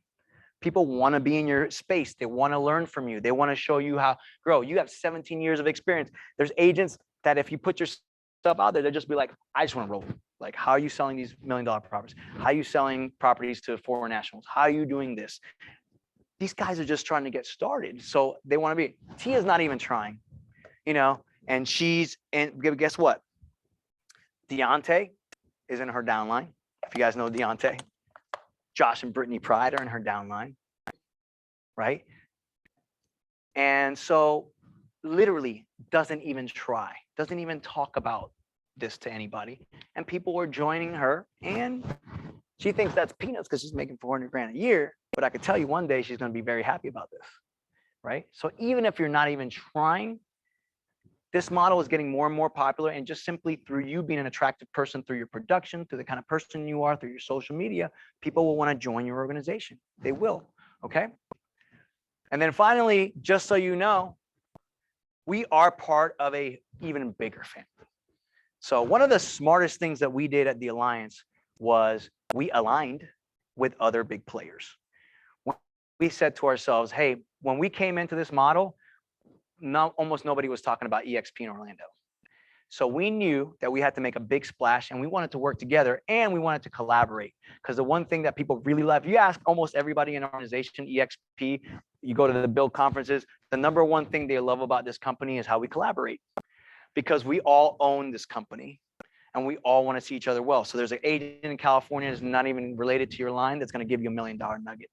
People want to be in your space. They want to learn from you. They want to show you how to grow. You have 17 years of experience. There's agents that if you put your stuff out there, they'll just be like, I just want to roll. Like, how are you selling these $1 million properties? How are you selling properties to foreign nationals? How are you doing this? These guys are just trying to get started. So they want to be. Tia's not even trying. And guess what? Deontay is in her downline. If you guys know Deontay, Josh and Brittany Pride are in her downline, right? And so literally doesn't even try, doesn't even talk about this to anybody. And people are joining her, and she thinks that's peanuts because she's making 400 grand a year. But I could tell you one day she's going to be very happy about this, right? So even if you're not even trying, this model is getting more and more popular, and just simply through you being an attractive person, through your production, through the kind of person you are, through your social media, people will want to join your organization. They will, okay? And then finally, just so you know, we are part of a even bigger family. So one of the smartest things that we did at the Alliance was we aligned with other big players. We said to ourselves, hey, when we came into this model, almost nobody was talking about EXP in Orlando. So we knew that we had to make a big splash, and we wanted to work together, and we wanted to collaborate. Because the one thing that people really love, you ask almost everybody in our organization, EXP, you go to the build conferences, the number one thing they love about this company is how we collaborate. Because we all own this company, and we all want to see each other well. So there's an agent in California that's not even related to your line that's going to give you $1 million nugget,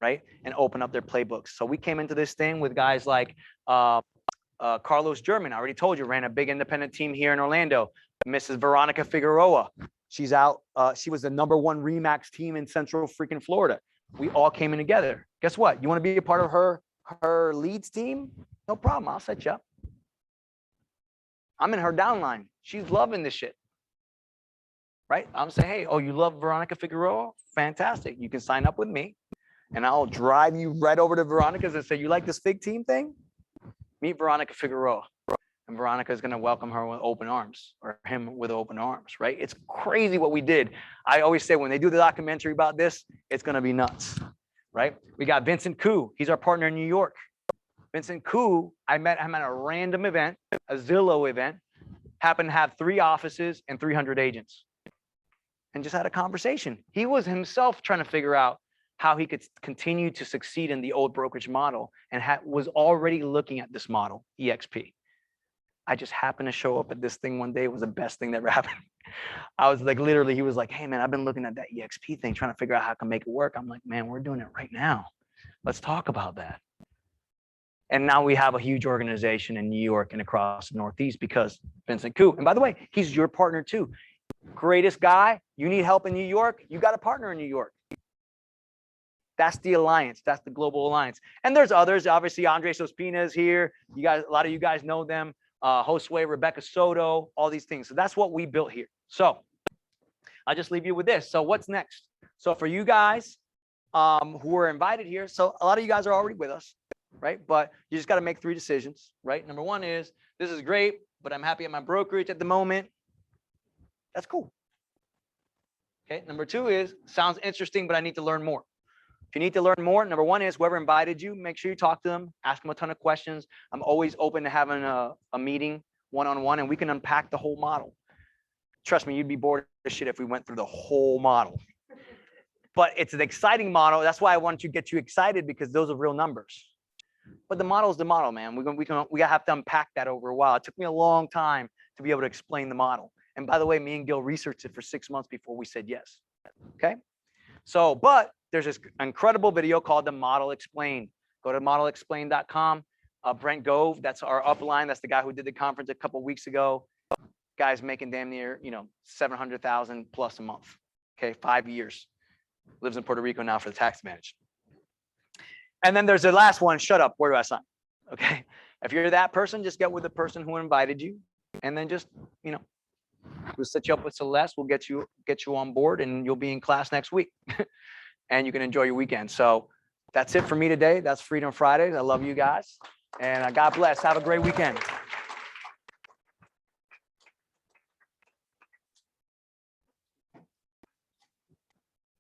right? And open up their playbooks. So we came into this thing with guys like Carlos German. I already told you, ran a big independent team here in Orlando. Mrs. Veronica Figueroa. She's out. She was the #1 Remax team in Central freaking Florida. We all came in together. Guess what? You want to be a part of her leads team? No problem. I'll set you up. I'm in her downline. She's loving this shit. Right? I'm saying, hey, oh, you love Veronica Figueroa? Fantastic. You can sign up with me, and I'll drive you right over to Veronica's and say, you like this Fig team thing? Meet Veronica Figueroa. And Veronica is going to welcome her with open arms, or him with open arms, right? It's crazy what we did. I always say when they do the documentary about this, it's going to be nuts, right? We got Vincent Koo. He's our partner in New York. Vincent Koo, I met him at a random event, a Zillow event, happened to have 3 offices and 300 agents, and just had a conversation. He was himself trying to figure out how he could continue to succeed in the old brokerage model, and was already looking at this model, EXP. I just happened to show up at this thing one day. It was the best thing that ever happened. I was like, literally, he was like, hey man, I've been looking at that EXP thing, trying to figure out how I can make it work. I'm like, man, we're doing it right now. Let's talk about that. And now we have a huge organization in New York and across the Northeast because Vincent Koo. And by the way, he's your partner too. Greatest guy. You need help in New York. You got a partner in New York. That's the alliance. That's the global alliance. And there's others. Obviously, Andre Sospina is here. You guys, a lot of you guys know them. Josue, Rebecca Soto, all these things. So that's what we built here. So I'll just leave you with this. So what's next? So for you guys who are invited here, so a lot of you guys are already with us, right? But you just got to make 3 decisions, right? Number 1 is, this is great, but I'm happy at my brokerage at the moment. That's cool. Okay. Number 2 is, sounds interesting, but I need to learn more. If you need to learn more, number 1 is, whoever invited you, make sure you talk to them, ask them a ton of questions. I'm always open to having a meeting one-on-one, and we can unpack the whole model. Trust me, you'd be bored of shit if we went through the whole model. But it's an exciting model. That's why I want to get you excited, because those are real numbers. But the model is the model, man. We have to unpack that over a while. It took me a long time to be able to explain the model. And by the way, me and Gil researched it for 6 months before we said yes. Okay. So, but there's this incredible video called The Model Explained. Go to modelexplained.com. Brent Gove, that's our upline. That's the guy who did the conference a couple of weeks ago. Guy's making damn near, 700,000 plus a month. Okay. 5 years. Lives in Puerto Rico now for the tax advantage. And then there's the last one. Shut up. Where do I sign? Okay. If you're that person, just get with the person who invited you, and then just, we'll set you up with Celeste. We'll get you on board, and you'll be in class next week. And you can enjoy your weekend. So that's it for me today. That's Freedom Fridays. I love you guys. And God bless. Have a great weekend.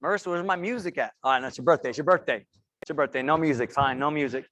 Marissa, where's my music at? All right, that's your birthday. It's your birthday. It's your birthday. No music. Fine. No music.